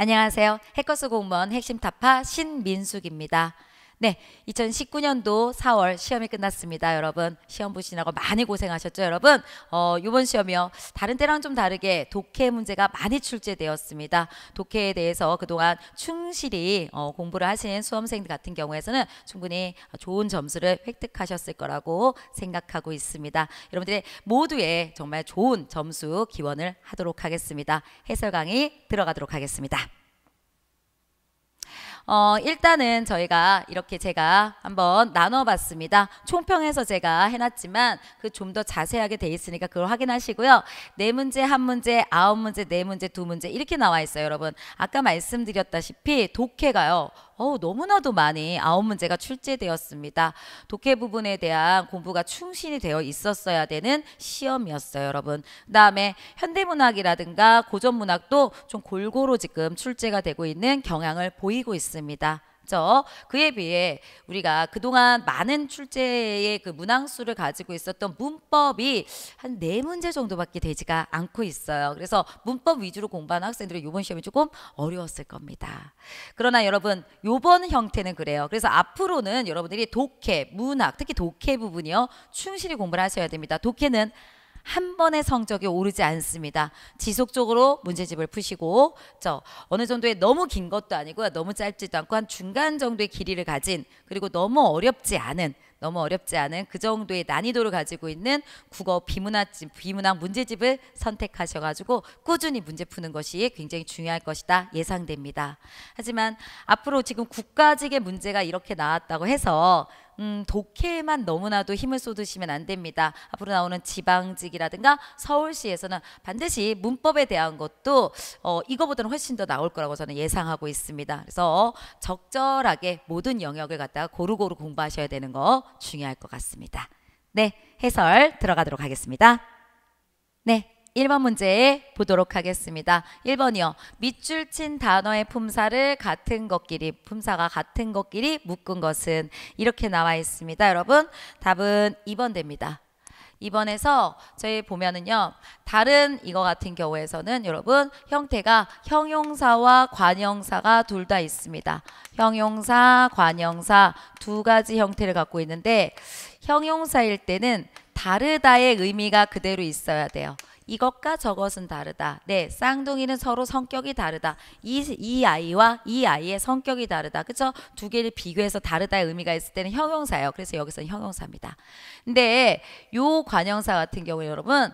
안녕하세요. 해커스 공무원 핵심 타파 신민숙입니다. 네, 2019년도 4월 시험이 끝났습니다. 여러분 시험 보시느라고 많이 고생하셨죠? 여러분 이번 시험이요, 다른 때랑 좀 다르게 독해 문제가 많이 출제되었습니다. 독해에 대해서 그동안 충실히 공부를 하신 수험생들 같은 경우에는 충분히 좋은 점수를 획득하셨을 거라고 생각하고 있습니다. 여러분들의 모두의 정말 좋은 점수 기원을 하도록 하겠습니다. 해설 강의 들어가도록 하겠습니다. 일단은 저희가 이렇게 제가 한번 나눠봤습니다. 총평해서 제가 해놨지만 그 좀 더 자세하게 돼 있으니까 그걸 확인하시고요. 4문제, 1문제, 9문제, 4문제, 2문제 이렇게 나와 있어요. 여러분 아까 말씀드렸다시피 독해가요, 너무나도 많이 9문제가 출제되었습니다. 독해 부분에 대한 공부가 충실히 되어 있었어야 되는 시험이었어요. 여러분 그 다음에 현대문학이라든가 고전문학도 좀 골고루 지금 출제가 되고 있는 경향을 보이고 있습니다. 그에 비해 우리가 그동안 많은 출제의 그 문항수를 가지고 있었던 문법이 한 4문제 정도밖에 되지가 않고 있어요. 그래서 문법 위주로 공부하는 학생들은 이번 시험이 조금 어려웠을 겁니다. 그러나 여러분 이번 형태는 그래요. 그래서 앞으로는 여러분들이 독해, 문학, 특히 독해 부분이요, 충실히 공부를 하셔야 됩니다. 독해는 한 번의 성적이 오르지 않습니다. 지속적으로 문제집을 푸시고 어느 정도의 너무 긴 것도 아니고요, 너무 짧지도 않고 한 중간 정도의 길이를 가진, 그리고 너무 어렵지 않은 그 정도의 난이도를 가지고 있는 국어 비문학 문제집을 선택하셔가지고 꾸준히 문제 푸는 것이 굉장히 중요할 것이다 예상됩니다. 하지만 앞으로 지금 국가직의 문제가 이렇게 나왔다고 해서 독해에만 너무나도 힘을 쏟으시면 안 됩니다. 앞으로 나오는 지방직이라든가 서울시에서는 반드시 문법에 대한 것도 이거보다는 훨씬 더 나올 거라고 저는 예상하고 있습니다. 그래서 적절하게 모든 영역을 갖다가 고루고루 공부하셔야 되는 거 중요할 것 같습니다. 네, 해설 들어가도록 하겠습니다. 네, 1번 문제 보도록 하겠습니다. 1번이요. 밑줄 친 단어의 품사가 같은 것끼리 묶은 것은, 이렇게 나와 있습니다. 여러분 답은 2번 됩니다. 2번에서 저희 보면은요, 다른 이거 같은 경우에서는 여러분 형태가 형용사와 관형사가 둘 다 있습니다. 형용사, 관형사 두 가지 형태를 갖고 있는데, 형용사일 때는 다르다의 의미가 그대로 있어야 돼요. 이것과 저것은 다르다. 네, 쌍둥이는 서로 성격이 다르다. 이 아이와 이 아이의 성격이 다르다. 그쵸? 두 개를 비교해서 다르다의 의미가 있을 때는 형용사예요. 그래서 여기서는 형용사입니다. 근데 요 관형사 같은 경우에 여러분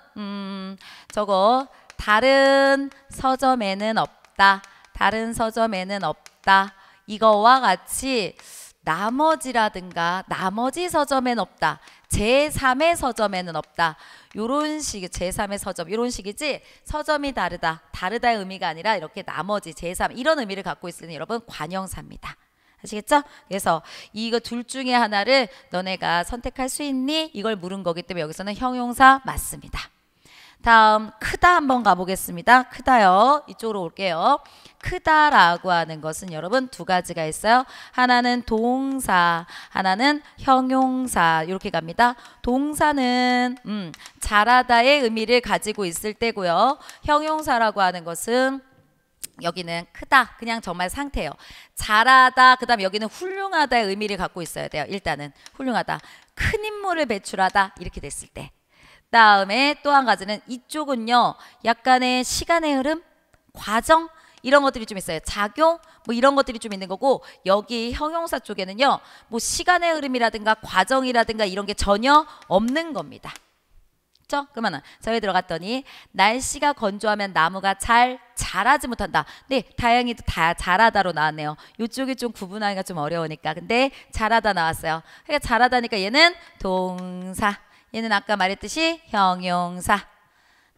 저거 다른 서점에는 없다. 다른 서점에는 없다. 이거와 같이 나머지라든가 나머지 서점엔 없다. 제3의 서점에는 없다. 요런 식, 제3의 서점 이런 식이지, 서점이 다르다의 의미가 아니라 이렇게 나머지, 제3 이런 의미를 갖고 있으니 여러분 관형사입니다. 아시겠죠? 그래서 이거 둘 중에 하나를 너네가 선택할 수 있니? 이걸 물은 거기 때문에 여기서는 형용사 맞습니다. 다음 크다 한번 가보겠습니다. 크다요. 이쪽으로 올게요. 크다라고 하는 것은 여러분 두 가지가 있어요. 하나는 동사, 하나는 형용사. 이렇게 갑니다. 동사는 잘하다의 의미를 가지고 있을 때고요. 형용사라고 하는 것은 여기는 크다, 그냥 정말 상태예요. 잘하다, 그 다음에 여기는 훌륭하다의 의미를 갖고 있어야 돼요. 일단은 훌륭하다, 큰 인물을 배출하다 이렇게 됐을 때. 다음에 또 한 가지는 이쪽은요, 약간의 시간의 흐름, 과정 이런 것들이 좀 있어요. 작용 뭐 이런 것들이 좀 있는 거고, 여기 형용사 쪽에는요, 뭐 시간의 흐름이라든가 과정이라든가 이런 게 전혀 없는 겁니다. 그렇죠? 그러면 저희 들어갔더니 날씨가 건조하면 나무가 잘 자라지 못한다. 네, 다행히도 다 자라다로 나왔네요. 이쪽이 좀 구분하기가 좀 어려우니까. 근데 자라다 나왔어요. 그러니까 자라다니까 얘는 동사, 얘는 아까 말했듯이 형용사.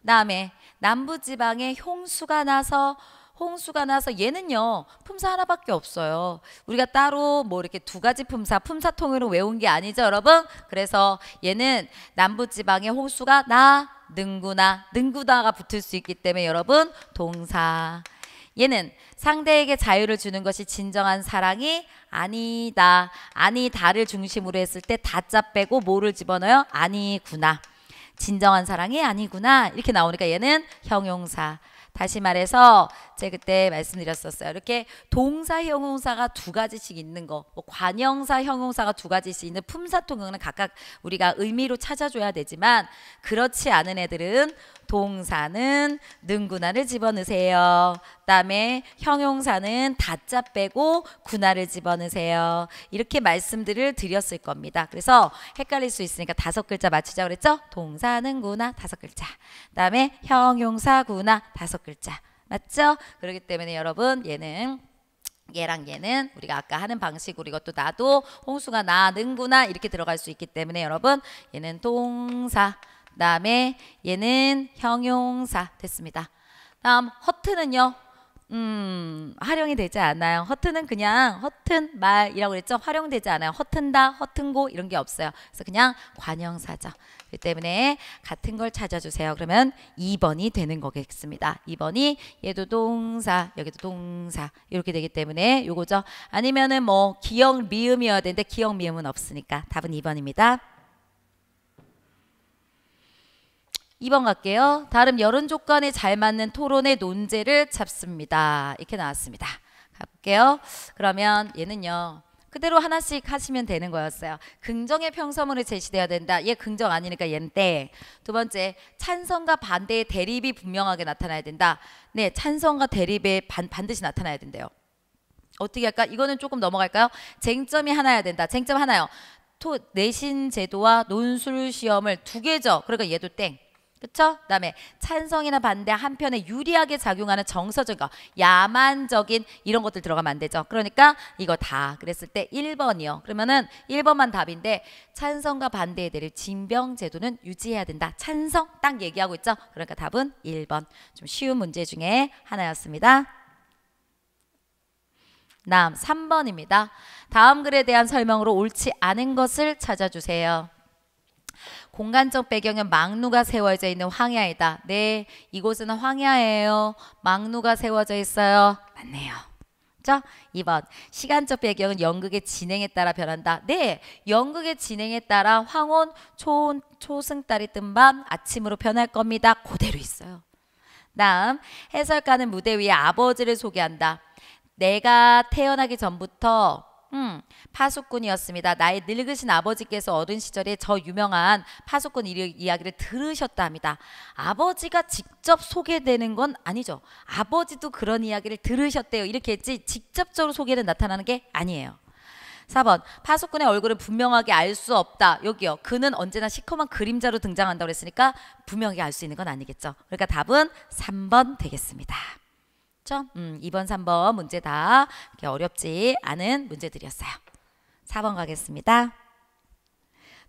다음에 남부지방에 홍수가 나서 얘는요, 품사 하나밖에 없어요. 우리가 따로 뭐 이렇게 두 가지 품사통으로 외운 게 아니죠, 여러분? 그래서 얘는 남부지방에 홍수가 능구나가 붙을 수 있기 때문에 여러분 동사. 얘는 상대에게 자유를 주는 것이 진정한 사랑이 아니다를 중심으로 했을 때 다자 빼고 뭐를 집어넣어요? 아니구나. 진정한 사랑이 아니구나. 이렇게 나오니까 얘는 형용사. 다시 말해서 제가 그때 말씀드렸었어요. 이렇게 동사, 형용사가 두 가지씩 있는 거, 뭐 관형사, 형용사가 두 가지씩 있는 품사통형은 각각 우리가 의미로 찾아줘야 되지만 그렇지 않은 애들은 동사는 능구나를 집어넣으세요. 그다음에 형용사는 다자 빼고 구나를 집어넣으세요. 이렇게 말씀들을 드렸을 겁니다. 그래서 헷갈릴 수 있으니까 5글자 맞추자 그랬죠? 동사는 구나 5글자. 그다음에 형용사 구나 5글자. 맞죠? 그렇기 때문에 여러분 얘랑 얘는 우리가 아까 하는 방식으로 이것도 나도 홍수가 나 능구나 이렇게 들어갈 수 있기 때문에 여러분 얘는 동사 그다음에 얘는 형용사 됐습니다. 다음 허트는요. 활용이 되지 않아요. 허트는 그냥 허튼 말이라고 그랬죠. 활용되지 않아요. 허튼다, 허튼고 이런 게 없어요. 그래서 그냥 관형사죠. 그렇기 때문에 같은 걸 찾아주세요. 그러면 2번이 되는 거겠습니다. 2번이 얘도 동사, 여기도 동사 이렇게 되기 때문에 요거죠. 아니면은 뭐 기역 미음이어야 되는데 기역 미음은 없으니까 답은 2번입니다. 2번 갈게요. 다른 여론 조건에 잘 맞는 토론의 논제를 잡습니다. 이렇게 나왔습니다. 가볼게요. 그러면 얘는요. 그대로 하나씩 하시면 되는 거였어요. 긍정의 평서문을 제시돼야 된다. 얘 긍정 아니니까 얘는 땡. 두 번째, 찬성과 반대의 대립이 분명하게 나타나야 된다. 네, 찬성과 대립에 반드시 나타나야 된대요. 어떻게 할까? 이거는 조금 넘어갈까요? 쟁점이 하나야 된다. 쟁점 하나요. 내신 제도와 논술 시험을 두 개죠. 그러니까 얘도 땡. 그쵸? 그 다음에 찬성이나 반대 한편에 유리하게 작용하는 정서적인 거, 야만적인 이런 것들 들어가면 안 되죠. 그러니까 이거 다 그랬을 때 1번이요. 그러면은 1번만 답인데 찬성과 반대에 대해 징병제도는 유지해야 된다. 찬성 딱 얘기하고 있죠. 그러니까 답은 1번. 좀 쉬운 문제 중에 하나였습니다. 다음 3번입니다. 다음 글에 대한 설명으로 옳지 않은 것을 찾아주세요. 공간적 배경은 망루가 세워져 있는 황야이다. 네, 이곳은 황야예요. 망루가 세워져 있어요. 맞네요. 그렇죠? 2번, 시간적 배경은 연극의 진행에 따라 변한다. 네, 연극의 진행에 따라 황혼, 초혼, 초승달이 뜬 밤, 아침으로 변할 겁니다. 그대로 있어요. 다음, 해설가는 무대 위에 아버지를 소개한다. 내가 태어나기 전부터 파수꾼이었습니다. 나의 늙으신 아버지께서 어린 시절에 저 유명한 파수꾼 이야기를 들으셨다 합니다. 아버지가 직접 소개되는 건 아니죠. 아버지도 그런 이야기를 들으셨대요. 이렇게 했지 직접적으로 소개는 나타나는 게 아니에요. 4번, 파수꾼의 얼굴은 분명하게 알 수 없다. 여기요. 그는 언제나 시커먼 그림자로 등장한다고 그랬으니까 분명하게 알 수 있는 건 아니겠죠. 그러니까 답은 3번 되겠습니다. 2번, 3번 문제 다 이렇게 어렵지 않은 문제들이었어요. 4번 가겠습니다.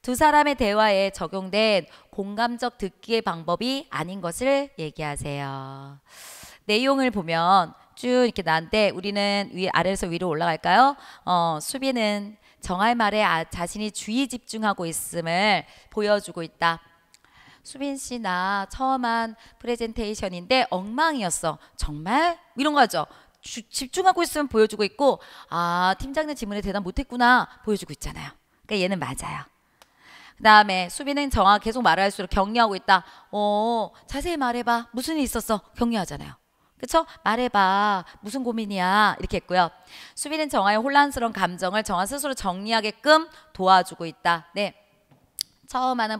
두 사람의 대화에 적용된 공감적 듣기의 방법이 아닌 것을 얘기하세요. 내용을 보면 쭉 이렇게 나는데 우리는 아래에서 위로 올라갈까요? 수비는 정할 말에 자신이 주의 집중하고 있음을 보여주고 있다. 수빈 씨 나 처음 한 프레젠테이션인데 엉망이었어. 정말? 이런 거 하죠. 집중하고 있으면 보여주고 있고 아 팀장님 질문에 대답 못했구나 보여주고 있잖아요. 그러니까 얘는 맞아요. 그 다음에 수빈은 계속 말할수록 격려하고 있다. 자세히 말해봐. 무슨 일 있었어? 격려하잖아요. 그쵸? 말해봐. 무슨 고민이야? 이렇게 했고요. 수빈은 정화의 혼란스러운 감정을 정화 스스로 정리하게끔 도와주고 있다. 네. 처음 하는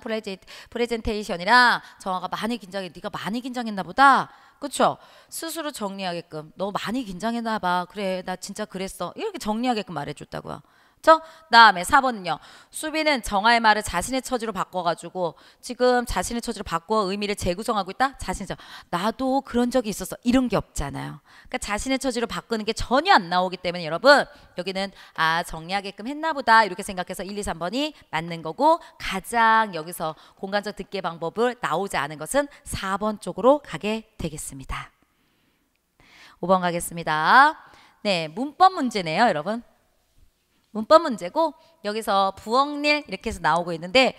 프레젠테이션이라 정화가 많이 긴장해. 네가 많이 긴장했나 보다. 그쵸? 스스로 정리하게끔. 너 많이 긴장했나 봐. 그래 나 진짜 그랬어. 이렇게 정리하게끔 말해줬다고요. 그쵸? 다음에 4번은요. 수빈은 정화의 말을 자신의 처지로 바꿔가지고 지금 자신의 처지로 바꿔 의미를 재구성하고 있다? 자신의 처지. 나도 그런 적이 있었어. 이런 게 없잖아요. 그러니까 자신의 처지로 바꾸는 게 전혀 안 나오기 때문에 여러분 여기는 정리하게끔 했나 보다 이렇게 생각해서 1, 2, 3번이 맞는 거고 가장 여기서 공간적 듣기의 방법을 나오지 않은 것은 4번 쪽으로 가게 되겠습니다. 5번 가겠습니다. 네, 문법 문제네요, 여러분. 문법 문제고 여기서 부엉릴 이렇게 해서 나오고 있는데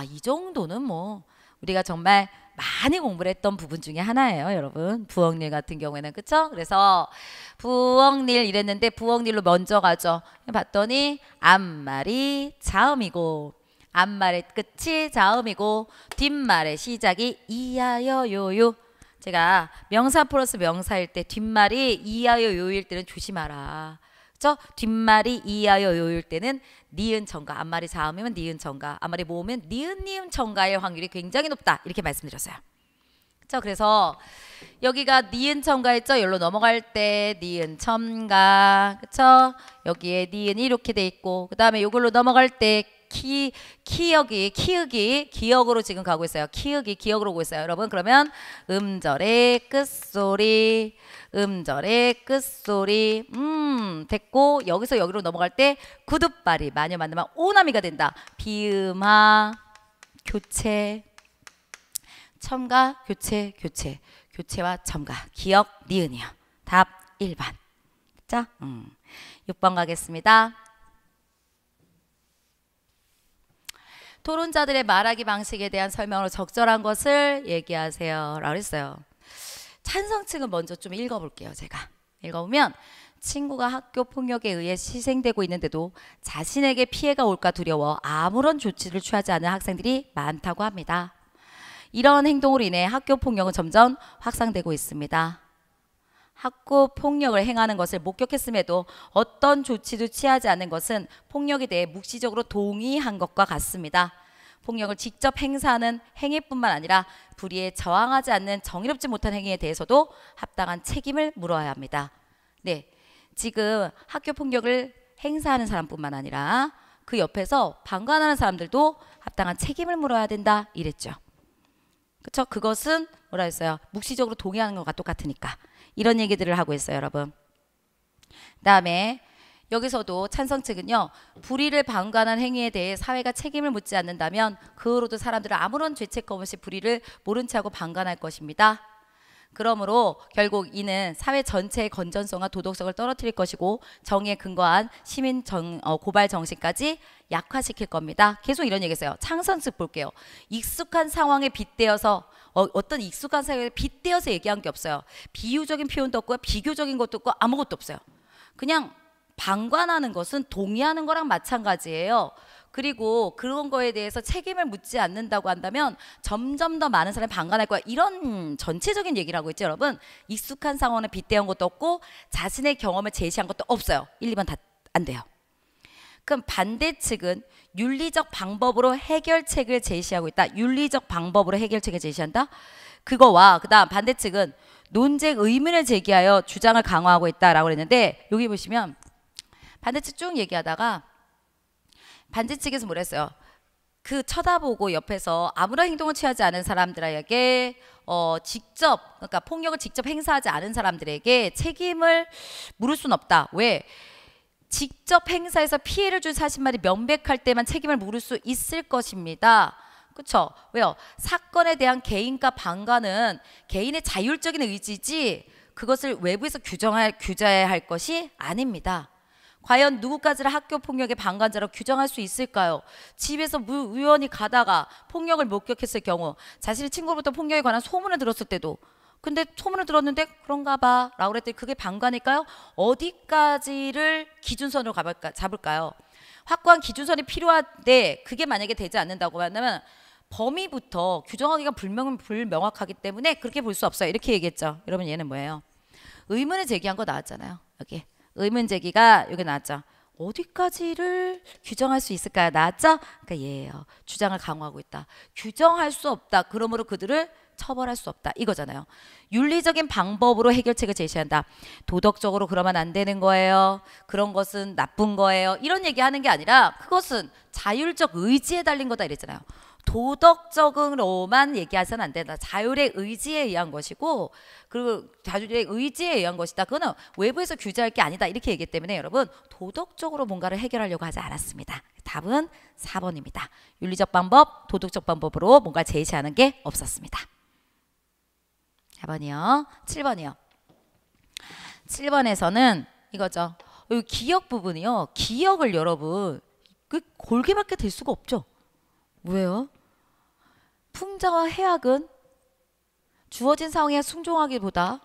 이 정도는 뭐 우리가 정말 많이 공부를 했던 부분 중에 하나예요, 여러분. 부엉릴 같은 경우에는 그쵸? 그래서 부엉릴 이랬는데 부엉릴로 먼저 가죠. 봤더니 앞말이 자음이고 앞말의 끝이 자음이고 뒷말의 시작이 이하여 요요 제가 명사 플러스 명사일 때 뒷말이 이하여 요일 때는 조심하라. 그죠? 뒷말이 이하여 요일 때는 니은 정가, 앞말이 자음이면 니은 정가, 앞말이 모으면 니은 니은 정가의 확률이 굉장히 높다. 이렇게 말씀드렸어요. 그죠? 그래서 여기가 니은 첨가했죠? 여기로 넘어갈 때 니은 첨가, 그쵸? 여기에 니은이 이렇게 돼 있고, 그 다음에 이걸로 넘어갈 때 키역이 기역으로 지금 가고 있어요. 키역이 기역으로 오고 있어요. 여러분 그러면 음절의 끝소리, 음절의 끝소리, 됐고 여기서 여기로 넘어갈 때 구둣발이 마녀 만나면 오나미가 된다. 비음하 교체, 첨가 교체, 교체와 첨가, 기역 니은이요. 답 1번. 자, 6번 가겠습니다. 토론자들의 말하기 방식에 대한 설명으로 적절한 것을 얘기하세요 라고 했어요. 찬성층은 먼저 좀 읽어볼게요. 제가 읽어보면 친구가 학교 폭력에 의해 희생되고 있는데도 자신에게 피해가 올까 두려워 아무런 조치를 취하지 않는 학생들이 많다고 합니다. 이런 행동으로 인해 학교 폭력은 점점 확산되고 있습니다. 학교 폭력을 행하는 것을 목격했음에도 어떤 조치도 취하지 않는 것은 폭력에 대해 묵시적으로 동의한 것과 같습니다. 폭력을 직접 행사하는 행위뿐만 아니라 불의에 저항하지 않는 정의롭지 못한 행위에 대해서도 합당한 책임을 물어야 합니다. 네, 지금 학교 폭력을 행사하는 사람뿐만 아니라 그 옆에서 방관하는 사람들도 합당한 책임을 물어야 된다 이랬죠. 그쵸? 그것은 뭐라 했어요? 묵시적으로 동의하는 것과 똑같으니까. 이런 얘기들을 하고 있어요, 여러분. 그 다음에 여기서도 찬성측은요, 불의를 방관한 행위에 대해 사회가 책임을 묻지 않는다면 그 후로도 사람들은 아무런 죄책감 없이 불의를 모른 채 하고 방관할 것입니다. 그러므로 결국 이는 사회 전체의 건전성과 도덕성을 떨어뜨릴 것이고 정의에 근거한 시민 고발 정신까지 약화시킬 겁니다. 계속 이런 얘기했어요. 창선측 볼게요. 익숙한 상황에 빗대어서 어떤 익숙한 상황에 빗대어서 얘기한 게 없어요. 비유적인 표현도 없고요. 비교적인 것도 없고 아무것도 없어요. 그냥 방관하는 것은 동의하는 거랑 마찬가지예요. 그리고 그런 거에 대해서 책임을 묻지 않는다고 한다면 점점 더 많은 사람이 방관할 거야. 이런 전체적인 얘기를 하고 있죠, 여러분. 익숙한 상황에 빗대은 것도 없고 자신의 경험을 제시한 것도 없어요. 1, 2번 다 안 돼요. 그럼 반대측은 윤리적 방법으로 해결책을 제시하고 있다. 윤리적 방법으로 해결책을 제시한다. 그거와 그 다음 반대측은 논쟁 의문을 제기하여 주장을 강화하고 있다라고 그랬는데 여기 보시면 반대측 쭉 얘기하다가 반대측에서 뭐라 했어요? 그 쳐다보고 옆에서 아무런 행동을 취하지 않은 사람들에게 직접 그러니까 폭력을 직접 행사하지 않은 사람들에게 책임을 물을 수는 없다. 왜? 직접 행사해서 피해를 준 사실만이 명백할 때만 책임을 물을 수 있을 것입니다. 그렇죠? 왜요? 사건에 대한 개인과 방관은 개인의 자율적인 의지지 그것을 외부에서 규제해야 할 것이 아닙니다. 과연 누구까지를 학교 폭력의 방관자로 규정할 수 있을까요? 집에서 우연히 가다가 폭력을 목격했을 경우 자신의 친구로부터 폭력에 관한 소문을 들었을 때도 근데 소문을 들었는데 그런가 봐 라고 그랬더니 그게 방관일까요? 어디까지를 기준선으로 잡을까요? 확고한 기준선이 필요한데 그게 만약에 되지 않는다고 한다면 범위부터 규정하기가 불명확하기 때문에 그렇게 볼 수 없어요. 이렇게 얘기했죠. 여러분 얘는 뭐예요? 의문을 제기한 거 나왔잖아요. 여기 의문 제기가 여기 나왔죠. 어디까지를 규정할 수 있을까요? 나왔죠? 그러니까 얘예요. 주장을 강화하고 있다. 규정할 수 없다. 그러므로 그들을 처벌할 수 없다. 이거잖아요. 윤리적인 방법으로 해결책을 제시한다. 도덕적으로 그러면 안 되는 거예요. 그런 것은 나쁜 거예요. 이런 얘기하는 게 아니라 그것은 자율적 의지에 달린 거다 이랬잖아요. 도덕적으로만 얘기해서는 안 된다. 자율의 의지에 의한 것이고 그리고 자율의 의지에 의한 것이다. 그거는 외부에서 규제할 게 아니다. 이렇게 얘기했기 때문에 여러분 도덕적으로 뭔가를 해결하려고 하지 않았습니다. 답은 4번입니다. 윤리적 방법, 도덕적 방법으로 뭔가 제시하는 게 없었습니다. 4번이요. 7번이요. 7번에서는 이거죠. 이 기역 부분이요. 기역을 여러분 골개밖에 될 수가 없죠. 왜요? 풍자와 해악은 주어진 상황에 순종하기보다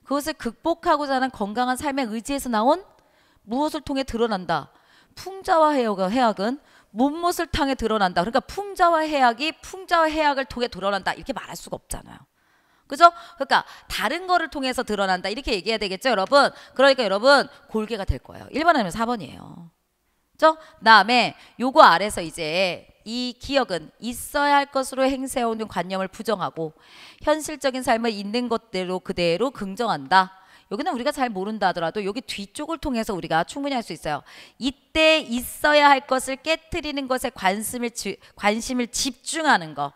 그것을 극복하고자 하는 건강한 삶의 의지에서 나온 무엇을 통해 드러난다. 풍자와 해악은 무엇을 통해 드러난다. 그러니까 풍자와 해악이 풍자와 해악을 통해 드러난다. 이렇게 말할 수가 없잖아요. 그죠? 그러니까 다른 거를 통해서 드러난다 이렇게 얘기해야 되겠죠 여러분. 그러니까 여러분 골개가 될 거예요. 1번 아니면 4번이에요. 그죠? 그다음에 요거 아래서 이제 이 기억은 있어야 할 것으로 행세해오는 관념을 부정하고 현실적인 삶을 있는 것대로 그대로 긍정한다. 여기는 우리가 잘 모른다 하더라도 여기 뒤쪽을 통해서 우리가 충분히 할 수 있어요. 이때 있어야 할 것을 깨트리는 것에 관심을 집중하는 거.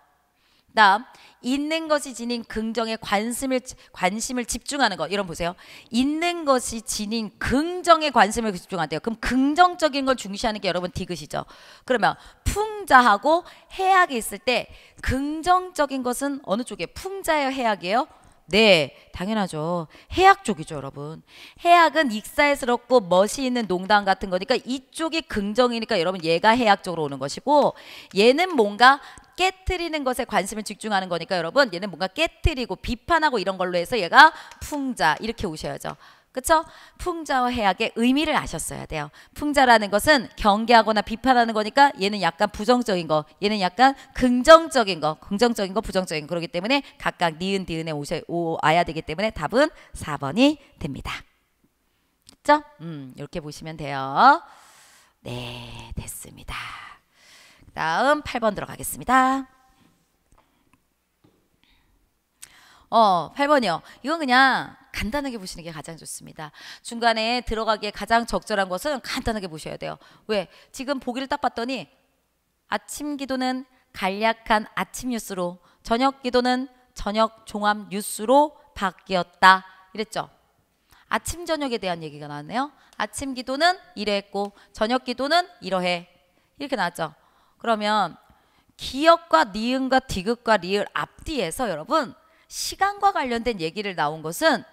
다음 있는 것이 지닌 긍정에 관심을 집중하는 거. 이런 보세요. 있는 것이 지닌 긍정에 관심을 집중한대요. 그럼 긍정적인 걸 중시하는 게 여러분 디귿이죠. 그러면 풍자하고 해악이 있을 때 긍정적인 것은 어느 쪽이에요? 풍자예요? 해악이에요? 네, 당연하죠. 해악 쪽이죠, 여러분. 해악은 익살스럽고 멋이 있는 농담 같은 거니까 이쪽이 긍정이니까 여러분 얘가 해악 쪽으로 오는 것이고 얘는 뭔가 깨트리는 것에 관심을 집중하는 거니까 여러분 얘는 뭔가 깨트리고 비판하고 이런 걸로 해서 얘가 풍자 이렇게 오셔야죠. 그쵸? 풍자와 해악의 의미를 아셨어야 돼요. 풍자라는 것은 경계하거나 비판하는 거니까 얘는 약간 부정적인 거, 얘는 약간 긍정적인 거, 긍정적인 거, 부정적인 거. 그렇기 때문에 각각 니은, 디은에 와야 되기 때문에 답은 4번이 됩니다. 그쵸? 이렇게 보시면 돼요. 네, 됐습니다. 다음 8번 들어가겠습니다. 8번이요. 이건 그냥 간단하게 보시는 게 가장 좋습니다. 중간에 들어가기에 가장 적절한 것은 간단하게 보셔야 돼요. 왜? 지금 보기를 딱 봤더니 아침 기도는 간략한 아침 뉴스로 저녁 기도는 저녁 종합 뉴스로 바뀌었다. 이랬죠. 아침 저녁에 대한 얘기가 나왔네요. 아침 기도는 이러했고 저녁 기도는 이러해. 이렇게 나왔죠. 그러면 기역과 니은과 디귿과 리을 앞뒤에서 여러분 시간과 관련된 얘기를 나온 것은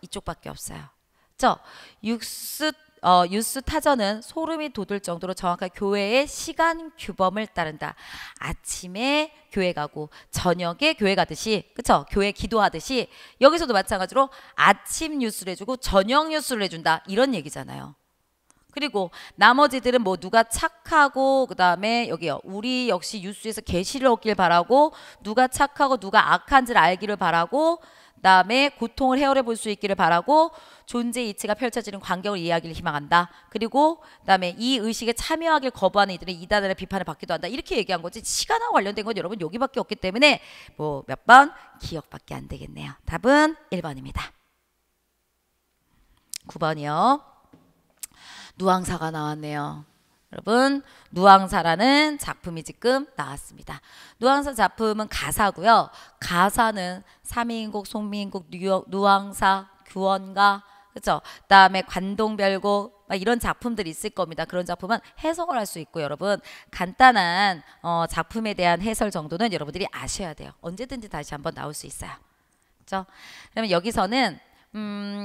이쪽밖에 없어요. 뉴스 타전은 소름이 돋을 정도로 정확하게 교회의 시간 규범을 따른다. 아침에 교회 가고 저녁에 교회 가듯이, 그쵸? 교회 기도하듯이 여기서도 마찬가지로 아침 뉴스를 해주고 저녁 뉴스를 해준다. 이런 얘기잖아요. 그리고 나머지들은 뭐 누가 착하고 그 다음에 여기요 우리 역시 뉴스에서 계시를 얻길 바라고 누가 착하고 누가 악한지를 알기를 바라고 그 다음에 고통을 헤아려 볼 수 있기를 바라고 존재 이치가 펼쳐지는 광경을 이해하기를 희망한다. 그리고 그 다음에 이 의식에 참여하길 거부하는 이들은 이단들의 비판을 받기도 한다. 이렇게 얘기한 거지 시간하고 관련된 건 여러분 여기밖에 없기 때문에 뭐 몇 번 기억밖에 안 되겠네요. 답은 1번입니다. 9번이요. 누앙사가 나왔네요. 여러분 누앙사라는 작품이 지금 나왔습니다. 누앙사 작품은 가사고요. 가사는 삼위인곡, 송미인곡, 누앙사, 규원가 그렇죠? 그다음에 관동별곡 이런 작품들이 있을 겁니다. 그런 작품은 해석을 할 수 있고 여러분 간단한 작품에 대한 해설 정도는 여러분들이 아셔야 돼요. 언제든지 다시 한번 나올 수 있어요. 그렇죠? 그러면 여기서는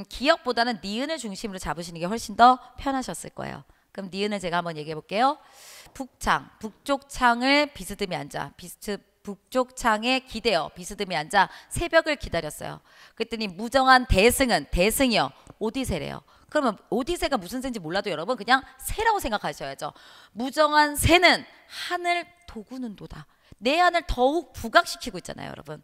기억보다는 니은을 중심으로 잡으시는 게 훨씬 더 편하셨을 거예요. 그럼 니은을 제가 한번 얘기해 볼게요. 북창, 북쪽 창을 비스듬히 앉아. 북쪽 창에 기대어 비스듬히 앉아 새벽을 기다렸어요. 그랬더니 무정한 대승이요. 오디세래요. 그러면 오디세가 무슨 새인지 몰라도 여러분 그냥 새라고 생각하셔야죠. 무정한 새는 하늘 도구는도다. 내 안을 더욱 부각시키고 있잖아요, 여러분.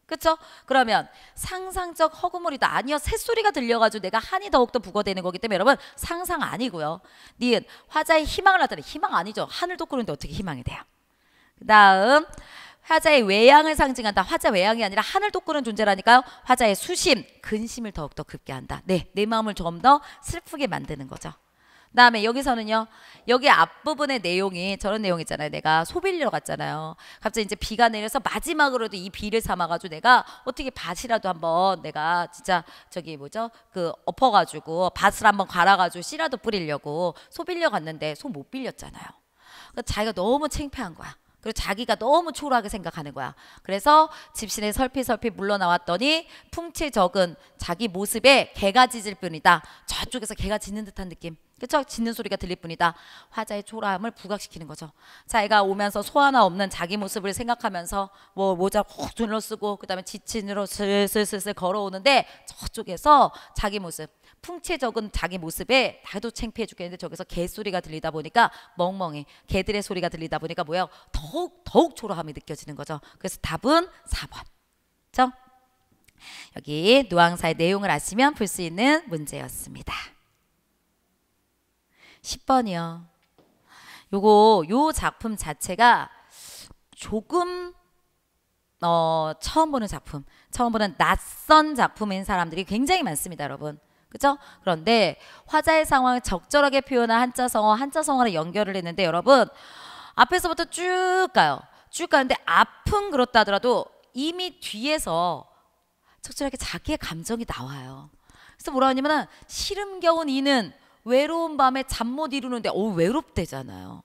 그렇죠? 그러면 상상적 허구머리도 아니요. 새소리가 들려가지고 내가 한이 더욱더 부거되는 거기 때문에 여러분 상상 아니고요. 니은 화자의 희망을 나타내. 희망 아니죠. 하늘 돋구는데 어떻게 희망이 돼요? 그 다음 화자의 외양을 상징한다. 화자 외양이 아니라 하늘 돋구는 존재라니까요. 화자의 수심, 근심을 더욱더 급게 한다. 네, 내 마음을 좀 더 슬프게 만드는 거죠. 그 다음에 여기서는요. 여기 앞부분의 내용이 저런 내용 있잖아요. 내가 소 빌리러 갔잖아요. 갑자기 이제 비가 내려서 마지막으로도 이 비를 삼아가지고 내가 어떻게 밭이라도 한번 내가 진짜 저기 뭐죠? 그 엎어가지고 밭을 한번 갈아가지고 씨라도 뿌리려고 소 빌려 갔는데 소 못 빌렸잖아요. 그러니까 자기가 너무 창피한 거야. 그리고 자기가 너무 초라하게 생각하는 거야. 그래서 집신에 설피설피 물러나왔더니 풍채 적은 자기 모습에 개가 짖을 뿐이다. 저쪽에서 개가 짖는 듯한 느낌. 그쵸? 짖는 소리가 들릴 뿐이다. 화자의 초라함을 부각시키는 거죠. 자기가 오면서 소 하나 없는 자기 모습을 생각하면서 뭐 모자 콕 둘러쓰고 그 다음에 지친으로 슬슬슬슬 걸어오는데 저쪽에서 자기 모습 풍채 적은 자기 모습에 나도 창피해 죽겠는데 저기서 개소리가 들리다 보니까 멍멍이 개들의 소리가 들리다 보니까 뭐예요? 더욱 초라함이 느껴지는 거죠. 그래서 답은 4번. 그렇죠? 여기 노항사의 내용을 아시면 풀 수 있는 문제였습니다. 10번이요. 요 작품 자체가 조금 처음 보는 작품, 처음 보는 낯선 작품인 사람들이 굉장히 많습니다, 여러분. 그죠? 그런데 화자의 상황을 적절하게 표현한 한자성어, 한자성어를 연결을 했는데 여러분 앞에서부터 쭉 가요. 쭉 가는데 앞은 그렇다 하더라도 이미 뒤에서 적절하게 자기의 감정이 나와요. 그래서 뭐라 하냐면은 시름겨운 이는 외로운 밤에 잠 못 이루는데 외롭대잖아요.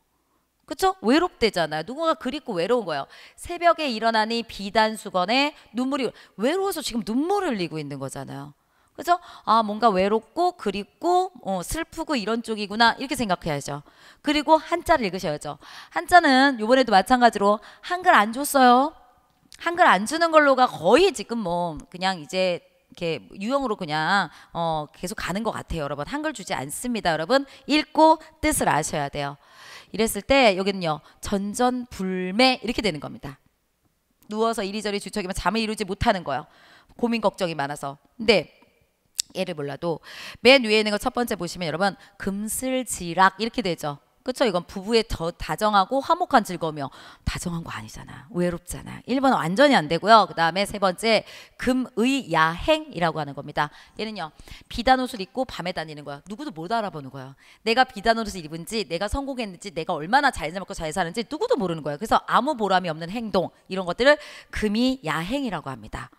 그쵸? 외롭대잖아요. 누군가 그립고 외로운 거예요. 새벽에 일어나니 비단수건에 눈물이 외로워서 지금 눈물을 흘리고 있는 거잖아요. 그죠? 아, 뭔가 외롭고 그립고 슬프고 이런 쪽이구나 이렇게 생각해야죠. 그리고 한자를 읽으셔야죠. 한자는 요번에도 마찬가지로 한글 안 줬어요. 한글 안 주는 걸로가 거의 지금 뭐 그냥 이제 이렇게 유형으로 그냥 계속 가는 것 같아요. 여러분 한글 주지 않습니다. 여러분 읽고 뜻을 아셔야 돼요. 이랬을 때 여기는요 전전불매 이렇게 되는 겁니다. 누워서 이리저리 뒤척이면 잠을 이루지 못하는 거예요. 고민 걱정이 많아서. 근데 얘를 몰라도 맨 위에 있는 거 첫 번째 보시면 여러분 금슬지락 이렇게 되죠. 그쵸? 이건 부부의 더 다정하고 화목한 즐거움이요. 다정한 거 아니잖아. 외롭잖아. 1번은 완전히 안 되고요. 그 다음에 세 번째 금의야행이라고 하는 겁니다. 얘는요. 비단 옷을 입고 밤에 다니는 거야. 누구도 못 알아보는 거야. 내가 비단 옷을 입은지 내가 성공했는지 내가 얼마나 잘 먹고 잘 사는지 누구도 모르는 거예요. 그래서 아무 보람이 없는 행동 이런 것들을 금의야행이라고 합니다.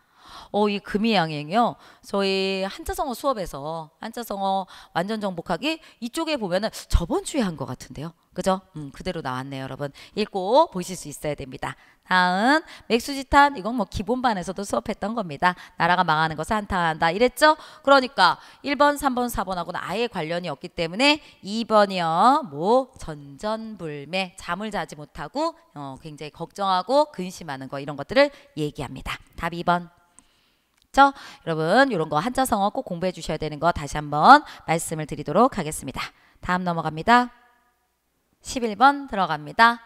이 금이양행이요. 저희 한자성어 수업에서 한자성어 완전 정복하기 이쪽에 보면은 저번 주에 한 것 같은데요. 그죠? 그대로 나왔네요, 여러분. 읽고 보실 수 있어야 됩니다. 다음 맥수지탄 이건 뭐 기본반에서도 수업했던 겁니다. 나라가 망하는 것을 한탄한다 이랬죠? 그러니까 1번, 3번, 4번하고는 아예 관련이 없기 때문에 2번이요. 뭐 전전불매 잠을 자지 못하고 굉장히 걱정하고 근심하는 거 이런 것들을 얘기합니다. 답 2번. 여러분 이런 거 한자성어 꼭 공부해 주셔야 되는 거 다시 한번 말씀을 드리도록 하겠습니다. 다음 넘어갑니다. 11번 들어갑니다.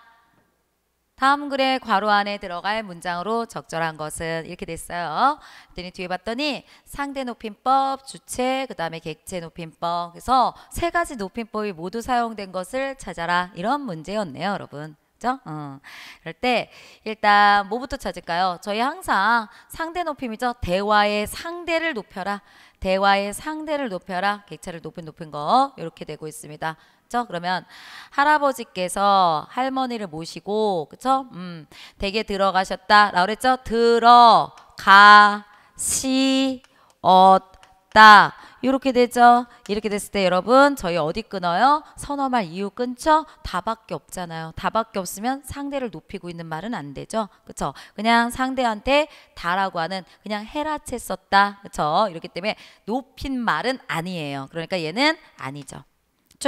다음 글의 괄호 안에 들어갈 문장으로 적절한 것은 이렇게 됐어요. 그랬더니 뒤에 봤더니 상대 높임법, 주체, 그 다음에 객체 높임법. 그래서 세 가지 높임법이 모두 사용된 것을 찾아라. 이런 문제였네요, 여러분. 그럴 때 일단 뭐부터 찾을까요? 저희 항상 상대 높임이죠. 대화의 상대를 높여라. 대화의 상대를 높여라. 객체를 높인 거 이렇게 되고 있습니다. 그러면 할아버지께서 할머니를 모시고 그쵸? 댁에 들어가셨다 라고 그랬죠? 들어가시었다 이렇게 되죠. 이렇게 됐을 때 여러분 저희 어디 끊어요? 선어말 이유 끊죠? 다밖에 없잖아요. 다밖에 없으면 상대를 높이고 있는 말은 안 되죠. 그쵸? 그냥 상대한테 다라고 하는 그냥 해라체 썼다. 그쵸? 이렇기 때문에 높인 말은 아니에요. 그러니까 얘는 아니죠.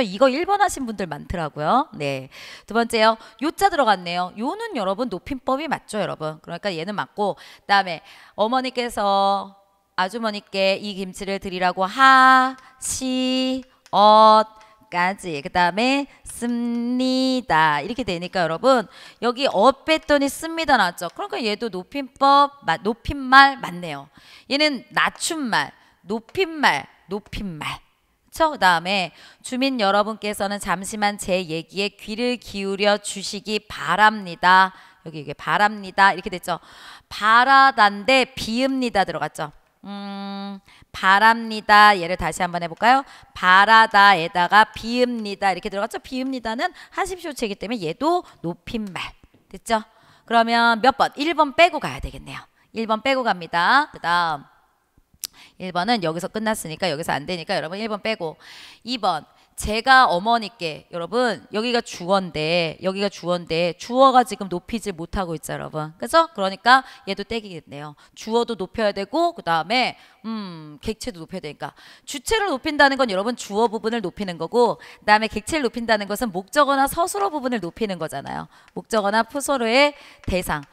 이거 1번 하신 분들 많더라고요. 네. 두 번째요. 요자 들어갔네요. 요는 여러분 높임법이 맞죠, 여러분. 그러니까 얘는 맞고 그다음에 어머니께서 아주머니께 이 김치를 드리라고 하시엇까지 그 다음에 씁니다 이렇게 되니까 여러분 여기 뺐더니 씁니다 나왔죠. 그러니까 얘도 높임법 높임말 맞네요. 얘는 낮춤말 높임말 그 다음에 주민 여러분께서는 잠시만 제 얘기에 귀를 기울여 주시기 바랍니다. 여기 이게 바랍니다 이렇게 됐죠. 바라단데 비읍니다 들어갔죠. 바랍니다. 얘를 다시 한번 해볼까요? 바라다에다가 비읍니다 이렇게 들어갔죠. 비읍니다는 한심쇼체이기 때문에 얘도 높임말 됐죠. 그러면 몇 번? 1번 빼고 가야 되겠네요. 1번 빼고 갑니다. 그 다음 1번은 여기서 끝났으니까 여기서 안 되니까 여러분 1번 빼고 2번 제가 어머니께 여러분 여기가 주어인데 주어가 지금 높이지 못하고 있죠 여러분. 그래서 그러니까 얘도 떼기겠네요. 주어도 높여야 되고 그 다음에 객체도 높여야 되니까 주체를 높인다는 건 여러분 주어 부분을 높이는 거고 그 다음에 객체를 높인다는 것은 목적어나 서술어 부분을 높이는 거잖아요. 목적어나 푸서로의 대상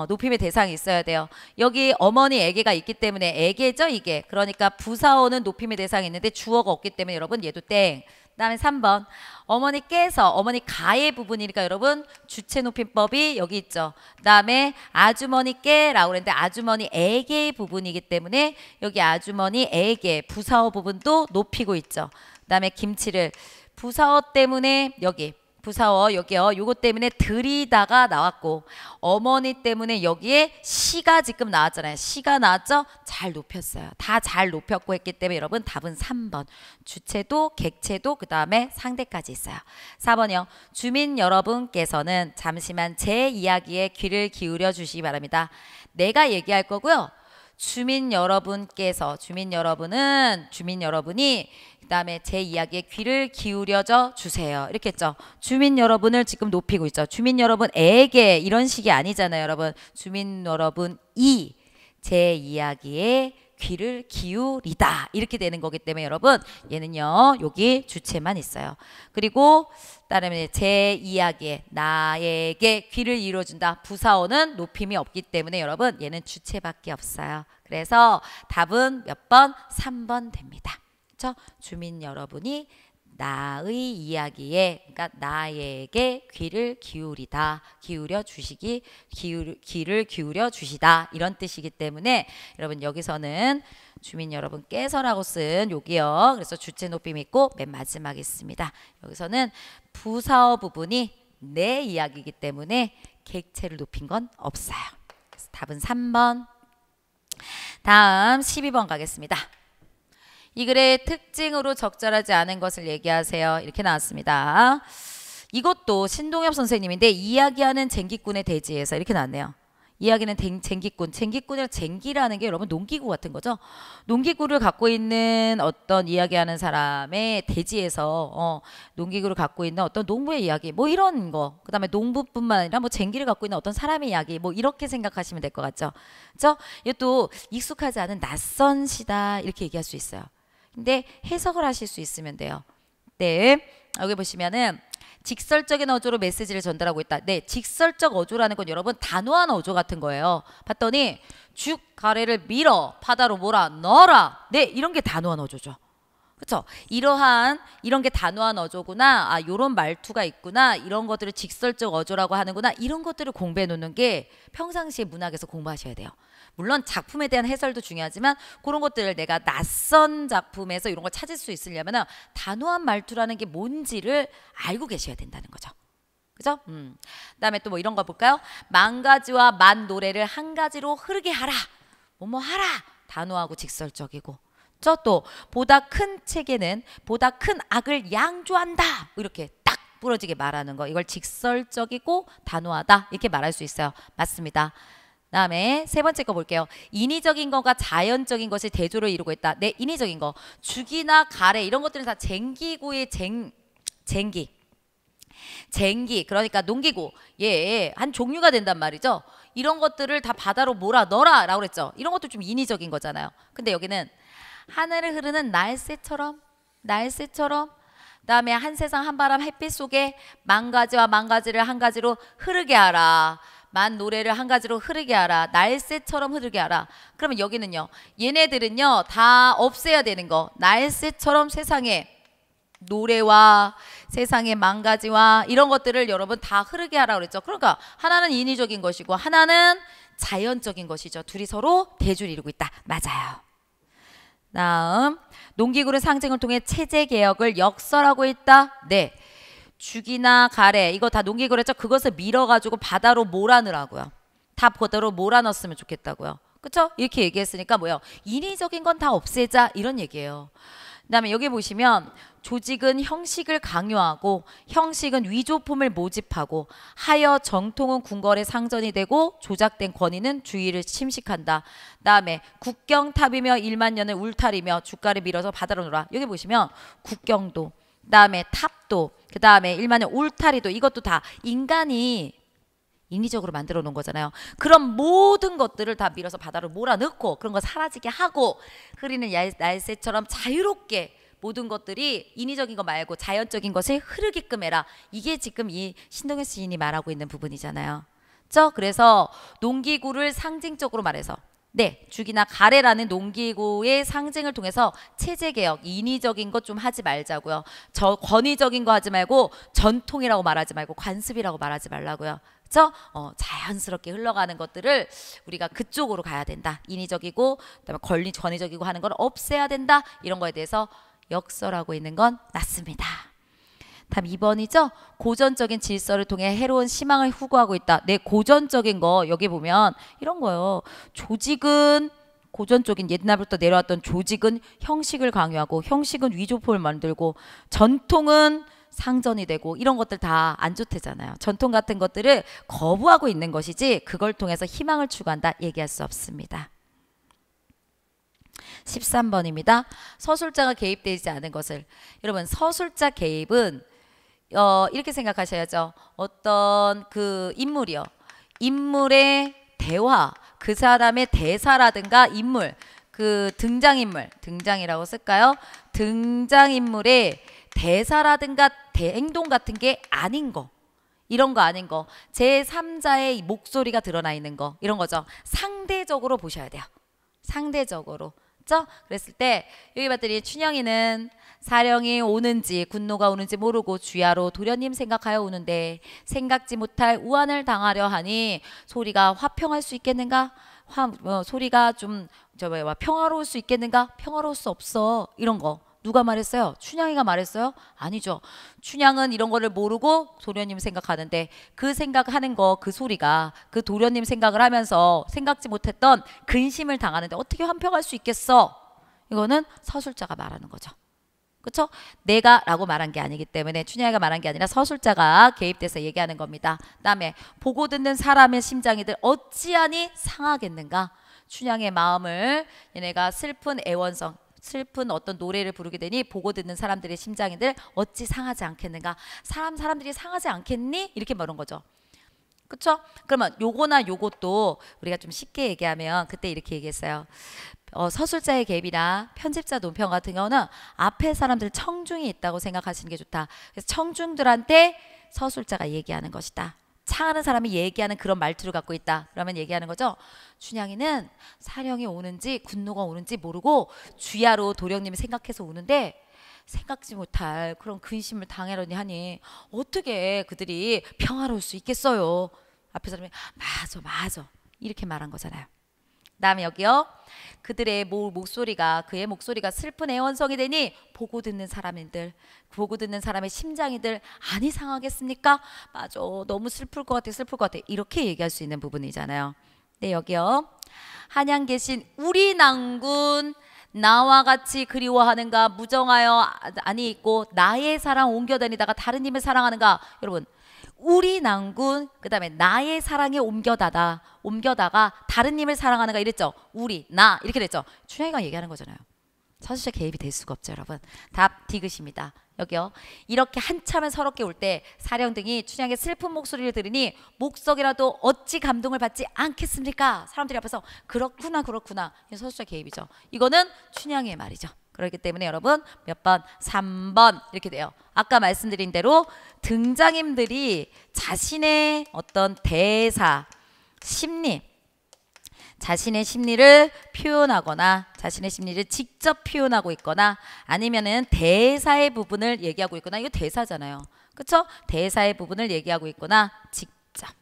높임의 대상이 있어야 돼요. 여기 어머니 애게가 있기 때문에 애게죠 이게. 그러니까 부사어는 높임의 대상이 있는데 주어가 없기 때문에 여러분 얘도 땡. 그 다음에 3번 어머니께서 어머니 가의 부분이니까 여러분 주체 높임법이 여기 있죠. 그 다음에 아주머니께라고 그랬는데 아주머니에게의 부분이기 때문에 여기 아주머니에게 부사어 부분도 높이고 있죠. 그 다음에 김치를 부사어 때문에 여기 부사어 여기요. 요거 때문에 들이다가 나왔고 어머니 때문에 여기에 시가 지금 나왔잖아요. 시가 나왔죠? 잘 높였어요. 다 잘 높였고 했기 때문에 여러분 답은 3번. 주체도 객체도 그 다음에 상대까지 있어요. 4번이요. 주민 여러분께서는 잠시만 제 이야기에 귀를 기울여 주시기 바랍니다. 내가 얘기할 거고요. 주민 여러분께서 주민 여러분이 그 다음에 제 이야기에 귀를 기울여져 주세요. 이렇게 했죠. 주민 여러분을 지금 높이고 있죠. 주민 여러분에게 이런 식이 아니잖아요. 여러분 주민 여러분이 제 이야기에 귀를 기울이다 이렇게 되는 거기 때문에 여러분 얘는요 여기 주체만 있어요. 그리고 따르면 제 이야기에 나에게 귀를 이루어준다. 부사어는 높임이 없기 때문에 여러분 얘는 주체밖에 없어요. 그래서 답은 몇 번? 3번 됩니다. 그렇죠? 주민 여러분이 나의 이야기에 그러니까 나에게 귀를 기울이다. 귀를 기울여 주시다. 이런 뜻이기 때문에 여러분 여기서는 주민 여러분께서라고 쓴 여기요. 그래서 주체 높임 있고 맨 마지막에 있습니다. 여기서는 부사어 부분이 내 이야기이기 때문에 객체를 높인 건 없어요. 그래서 답은 3번. 다음 12번 가겠습니다. 이 글의 특징으로 적절하지 않은 것을 얘기하세요. 이렇게 나왔습니다. 이것도 신동엽 선생님인데 이야기하는 쟁기꾼의 대지에서 이렇게 나왔네요. 이야기는 쟁기꾼이랑 쟁기라는 게 여러분 농기구 같은 거죠. 농기구를 갖고 있는 어떤 이야기하는 사람의 대지에서 농기구를 갖고 있는 어떤 농부의 이야기 뭐 이런 거. 그 다음에 농부뿐만 아니라 뭐 쟁기를 갖고 있는 어떤 사람의 이야기 뭐 이렇게 생각하시면 될 것 같죠. 그렇죠? 이것도 익숙하지 않은 낯선 시다 이렇게 얘기할 수 있어요. 근데 해석을 하실 수 있으면 돼요. 네, 여기 보시면은 직설적인 어조로 메시지를 전달하고 있다. 네, 직설적 어조라는 건 여러분 단호한 어조 같은 거예요. 봤더니 죽 가래를 밀어 바다로 몰아 넣어라. 네, 이런 게 단호한 어조죠. 그렇죠? 이런 게 단호한 어조구나. 아, 요런 말투가 있구나. 이런 것들을 직설적 어조라고 하는구나. 이런 것들을 공부해 놓는 게 평상시에 문학에서 공부하셔야 돼요. 물론 작품에 대한 해설도 중요하지만 그런 것들을 내가 낯선 작품에서 이런 걸 찾을 수 있으려면 단호한 말투라는 게 뭔지를 알고 계셔야 된다는 거죠. 그죠? 그다음에 또 뭐 이런 거 볼까요? 만 가지와 만 노래를 한 가지로 흐르게 하라. 뭐뭐 하라. 단호하고 직설적이고. 또 보다 큰 책에는 보다 큰 악을 양조한다. 이렇게 딱 부러지게 말하는 거. 이걸 직설적이고 단호하다. 이렇게 말할 수 있어요. 맞습니다. 다음에 세 번째 거 볼게요. 인위적인 것과 자연적인 것이 대조를 이루고 있다. 네, 인위적인 거. 죽이나 가래 이런 것들은 다 쟁기구의 쟁기 그러니까 농기구 한 종류가 된단 말이죠. 이런 것들을 다 바다로 몰아 넣어라 라고 그랬죠. 이런 것도 좀 인위적인 거잖아요. 근데 여기는 하늘을 흐르는 날새처럼 그다음에 한 세상 한바람 햇빛 속에 만 가지와 만 가지를 한 가지로 흐르게 하라. 만 노래를 한 가지로 흐르게 하라. 날새처럼 흐르게 하라. 그러면 여기는요. 얘네들은요. 다 없애야 되는 거. 날새처럼 세상에 노래와 세상의 만 가지와 이런 것들을 여러분 다 흐르게 하라고 그랬죠. 그러니까 하나는 인위적인 것이고 하나는 자연적인 것이죠. 둘이 서로 대조를 이루고 있다. 맞아요. 다음 농기구는 상징을 통해 체제 개혁을 역설하고 있다. 네. 죽이나 가래 이거 다 농기구를 했죠. 그것을 밀어가지고 바다로 몰아넣으라고요. 다 바다로 몰아넣었으면 좋겠다고요. 그쵸? 이렇게 얘기했으니까 뭐예요? 인위적인 건 다 없애자 이런 얘기예요. 그 다음에 여기 보시면 조직은 형식을 강요하고 형식은 위조품을 모집하고 하여 정통은 궁궐의 상전이 되고 조작된 권위는 주의를 침식한다. 그 다음에 국경탑이며 1만 년을 울타리며 주가를 밀어서 바다로 놀아. 여기 보시면 국경도 그 다음에 탑도 그 다음에 1만 년 울타리도 이것도 다 인간이 인위적으로 만들어 놓은 거잖아요. 그런 모든 것들을 다 밀어서 바다로 몰아넣고 그런 거 사라지게 하고 흐리는 날새처럼 자유롭게 모든 것들이 인위적인 거 말고 자연적인 것을 흐르게끔 해라. 이게 지금 이 신동엽 시인이 말하고 있는 부분이잖아요. 그쵸? 그래서 농기구를 상징적으로 말해서 네, 죽이나 가래라는 농기구의 상징을 통해서 체제개혁, 인위적인 것 좀 하지 말자고요. 권위적인 거 하지 말고 전통이라고 말하지 말고 관습이라고 말하지 말라고요. 그렇죠? 자연스럽게 흘러가는 것들을 우리가 그쪽으로 가야 된다. 인위적이고 그다음에 권위적이고 하는 걸 없애야 된다. 이런 거에 대해서 역설하고 있는 건 맞습니다. 다음 2번이죠. 고전적인 질서를 통해 해로운 희망을 후구하고 있다. 네, 고전적인 거 여기 보면 이런 거요. 조직은 고전적인 옛날부터 내려왔던 조직은 형식을 강요하고 형식은 위조품을 만들고 전통은 상전이 되고 이런 것들 다 안 좋대잖아요. 전통 같은 것들을 거부하고 있는 것이지 그걸 통해서 희망을 추구한다 얘기할 수 없습니다. 13번입니다. 서술자가 개입되지 않은 것을. 여러분 서술자 개입은 이렇게 생각하셔야죠. 어떤 그 인물이요. 인물의 대화, 그 사람의 대사라든가 인물, 그 등장이라고 쓸까요? 등장인물의 대사라든가 행동 같은 게 아닌 거. 이런 거 아닌 거. 제3자의 목소리가 드러나 있는 거. 이런 거죠. 상대적으로 보셔야 돼요. 상대적으로. 그렇죠? 그랬을 때 여기 봤더니 춘향이는 사령이 오는지 분노가 오는지 모르고 주야로 도련님 생각하여 오는데 생각지 못할 우환을 당하려 하니 소리가 화평할 수 있겠는가? 소리가 좀 평화로울 수 있겠는가? 평화로울 수 없어. 이런 거. 누가 말했어요? 춘향이가 말했어요? 아니죠. 춘향은 이런 거를 모르고 도련님 생각하는데 그 생각하는 거, 그 소리가 그 도련님 생각을 하면서 생각지 못했던 근심을 당하는데 어떻게 화평할 수 있겠어? 이거는 서술자가 말하는 거죠. 그렇죠? 내가 라고 말한 게 아니기 때문에 춘향이가 말한 게 아니라 서술자가 개입돼서 얘기하는 겁니다. 그다음에 보고 듣는 사람의 심장이들 어찌하니 상하겠는가? 춘향의 마음을 얘네가 슬픈 애원성 슬픈 어떤 노래를 부르게 되니 보고 듣는 사람들의 심장이들 어찌 상하지 않겠는가? 사람들이 상하지 않겠니? 이렇게 말한 거죠. 그렇죠? 그러면 요거나 요것도 우리가 좀 쉽게 얘기하면 그때 이렇게 얘기했어요. 서술자의 개입이나 편집자 논평 같은 경우는 앞에 사람들 청중이 있다고 생각하시는 게 좋다. 그래서 청중들한테 서술자가 얘기하는 것이다. 창하는 사람이 얘기하는 그런 말투를 갖고 있다. 그러면 얘기하는 거죠. 춘향이는 사령이 오는지 군노가 오는지 모르고 주야로 도령님이 생각해서 오는데 생각지 못할 그런 근심을 당하려니 하니 어떻게 그들이 평화로울 수 있겠어요. 앞에 사람이 맞아 이렇게 말한 거잖아요. 그다음에 여기요. 그들의 목소리가 그의 목소리가 슬픈 애원성이 되니 보고 듣는 사람들 보고 듣는 사람의 심장이들 안 이상하겠습니까? 맞아 너무 슬플 것 같아 이렇게 얘기할 수 있는 부분이잖아요. 네 여기요. 한양 계신 우리 낭군 나와 같이 그리워하는가 무정하여 아니 있고 나의 사랑 옮겨다니다가 다른 님을 사랑하는가. 여러분 우리 낭군 그 다음에 나의 사랑에 옮겨다가 다른 님을 사랑하는가 이랬죠. 우리 나 이렇게 됐죠. 춘향이가 얘기하는 거잖아요. 서술자 개입이 될 수가 없죠. 여러분 답 디귿입니다. 여기요. 이렇게 한참을 서럽게 올 때 사령 등이 춘향의 슬픈 목소리를 들으니 목석이라도 어찌 감동을 받지 않겠습니까? 사람들이 앞에서 그렇구나 이 서술자 개입이죠. 이거는 춘향의 말이죠. 그렇기 때문에 여러분 몇 번? 3번 이렇게 돼요. 아까 말씀드린 대로 등장인들이 자신의 어떤 대사, 심리, 자신의 심리를 표현하거나 자신의 심리를 직접 표현하고 있거나 아니면은 대사의 부분을 얘기하고 있거나 이거 대사잖아요. 그렇죠? 대사의 부분을 얘기하고 있거나 직접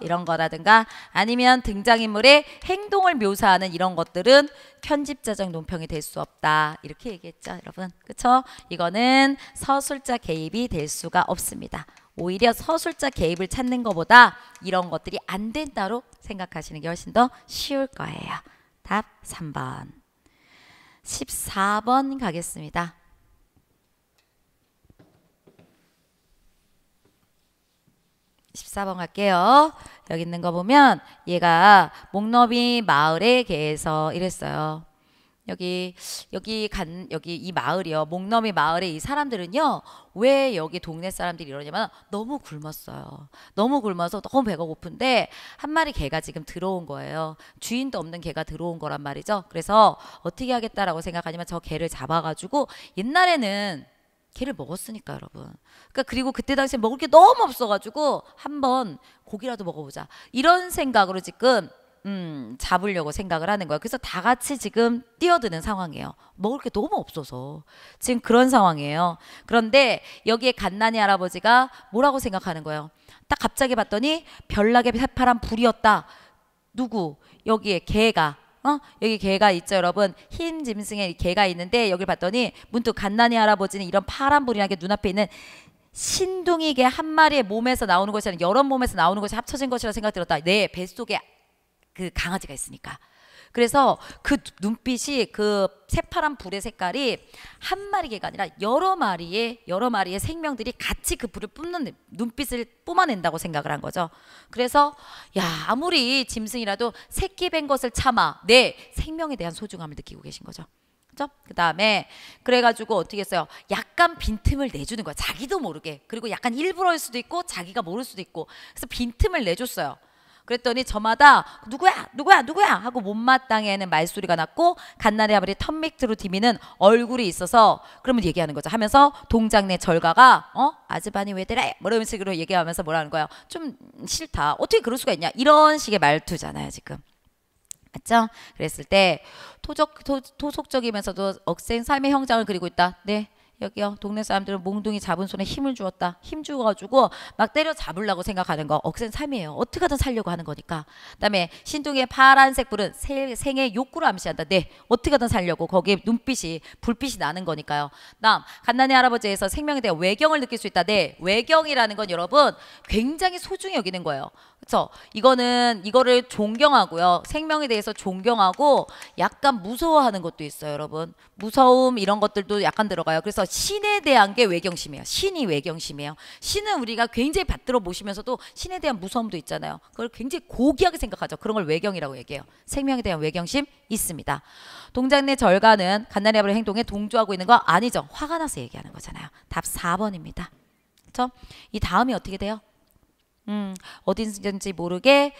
이런 거라든가 아니면 등장인물의 행동을 묘사하는 이런 것들은 편집자적 논평이 될 수 없다. 이렇게 얘기했죠, 여러분. 그렇죠? 이거는 서술자 개입이 될 수가 없습니다. 오히려 서술자 개입을 찾는 것보다 이런 것들이 안 된다로 생각하시는 게 훨씬 더 쉬울 거예요. 답 3번. 14번 가겠습니다. 14번 갈게요. 여기 있는 거 보면 얘가 목너비 마을에 개해서 이랬어요. 여기 이 마을이요. 목너비 마을의 이 사람들은요. 왜 여기 동네 사람들이 이러냐면 너무 굶었어요. 너무 굶어서 너무 배가 고픈데 한 마리 개가 지금 들어온 거예요. 주인도 없는 개가 들어온 거란 말이죠. 그래서 어떻게 하겠다라고 생각하냐면 저 개를 잡아가지고 옛날에는 걔를 먹었으니까 여러분. 그러니까 그리고 그때 당시에 먹을 게 너무 없어가지고 한번 고기라도 먹어보자 이런 생각으로 지금 잡으려고 생각을 하는 거예요. 그래서 다 같이 지금 뛰어드는 상황이에요. 먹을 게 너무 없어서 지금 그런 상황이에요. 그런데 여기에 갓난이 할아버지가 뭐라고 생각하는 거예요? 딱 갑자기 봤더니 별나게 새파란 불이었다. 누구? 여기에 개가 여기 개가 있죠 여러분. 흰 짐승에 개가 있는데 여기 봤더니 문득 갓난이 할아버지는 이런 파란 불이라는 게 눈앞에 있는 신둥이 개 한 마리의 몸에서 나오는 것이 아니라 여러 몸에서 나오는 것이 합쳐진 것이라 생각 들었다. 내 뱃속에 그 강아지가 있으니까. 그래서 그 눈빛이 그 새파란 불의 색깔이 한 마리 개가 아니라 여러 마리의 생명들이 같이 그 불을 뿜는 눈빛을 뿜어낸다고 생각을 한 거죠. 그래서 야 아무리 짐승이라도 새끼 뵌 것을 참아 내 생명에 대한 소중함을 느끼고 계신 거죠. 그죠? 그 다음에 그래가지고 어떻게 했어요? 약간 빈틈을 내주는 거야. 자기도 모르게. 그리고 약간 일부러일 수도 있고 자기가 모를 수도 있고. 그래서 빈틈을 내줬어요. 그랬더니 저마다 누구야 하고 못마땅해하는 말소리가 났고 갓난이 할아버지 턱 밑으로 디미는 얼굴이 있어서 그러면 얘기하는 거죠. 하면서 동장내 절가가 아즈반이 왜 그래? 뭐 이런 식으로 얘기하면서 뭐라는 거예요. 좀 싫다. 어떻게 그럴 수가 있냐. 이런 식의 말투잖아요 지금. 맞죠? 그랬을 때 토속적이면서도 억센 삶의 형장을 그리고 있다. 네. 여기요. 동네 사람들은 몽둥이 잡은 손에 힘을 주었다. 힘 주어가지고 막 때려 잡으려고 생각하는 거 억센 삶이에요. 어떻게 하든 살려고 하는 거니까. 그다음에 신둥이의 파란색 불은 생의 욕구를 암시한다. 네. 어떻게 하든 살려고 거기에 눈빛이 불빛이 나는 거니까요. 다음 갓난이 할아버지에서 생명에 대한 외경을 느낄 수 있다. 네. 외경이라는 건 여러분 굉장히 소중히 여기는 거예요. 그렇죠? 이거를 존경하고요. 생명에 대해서 존경하고 약간 무서워하는 것도 있어요, 여러분. 무서움 이런 것들도 약간 들어가요. 그래서 신에 대한 게 외경심이에요. 신이 외경심이에요. 신은 우리가 굉장히 받들어 모시면서도 신에 대한 무서움도 있잖아요. 그걸 굉장히 고귀하게 생각하죠. 그런 걸 외경이라고 얘기해요. 생명에 대한 외경심 있습니다. 동장내 절가는 갓난이 할아버지 행동에 동조하고 있는 거 아니죠. 화가 나서 얘기하는 거잖아요. 답 4번입니다. 그렇죠? 이 다음이 어떻게 돼요? 어딘지 모르게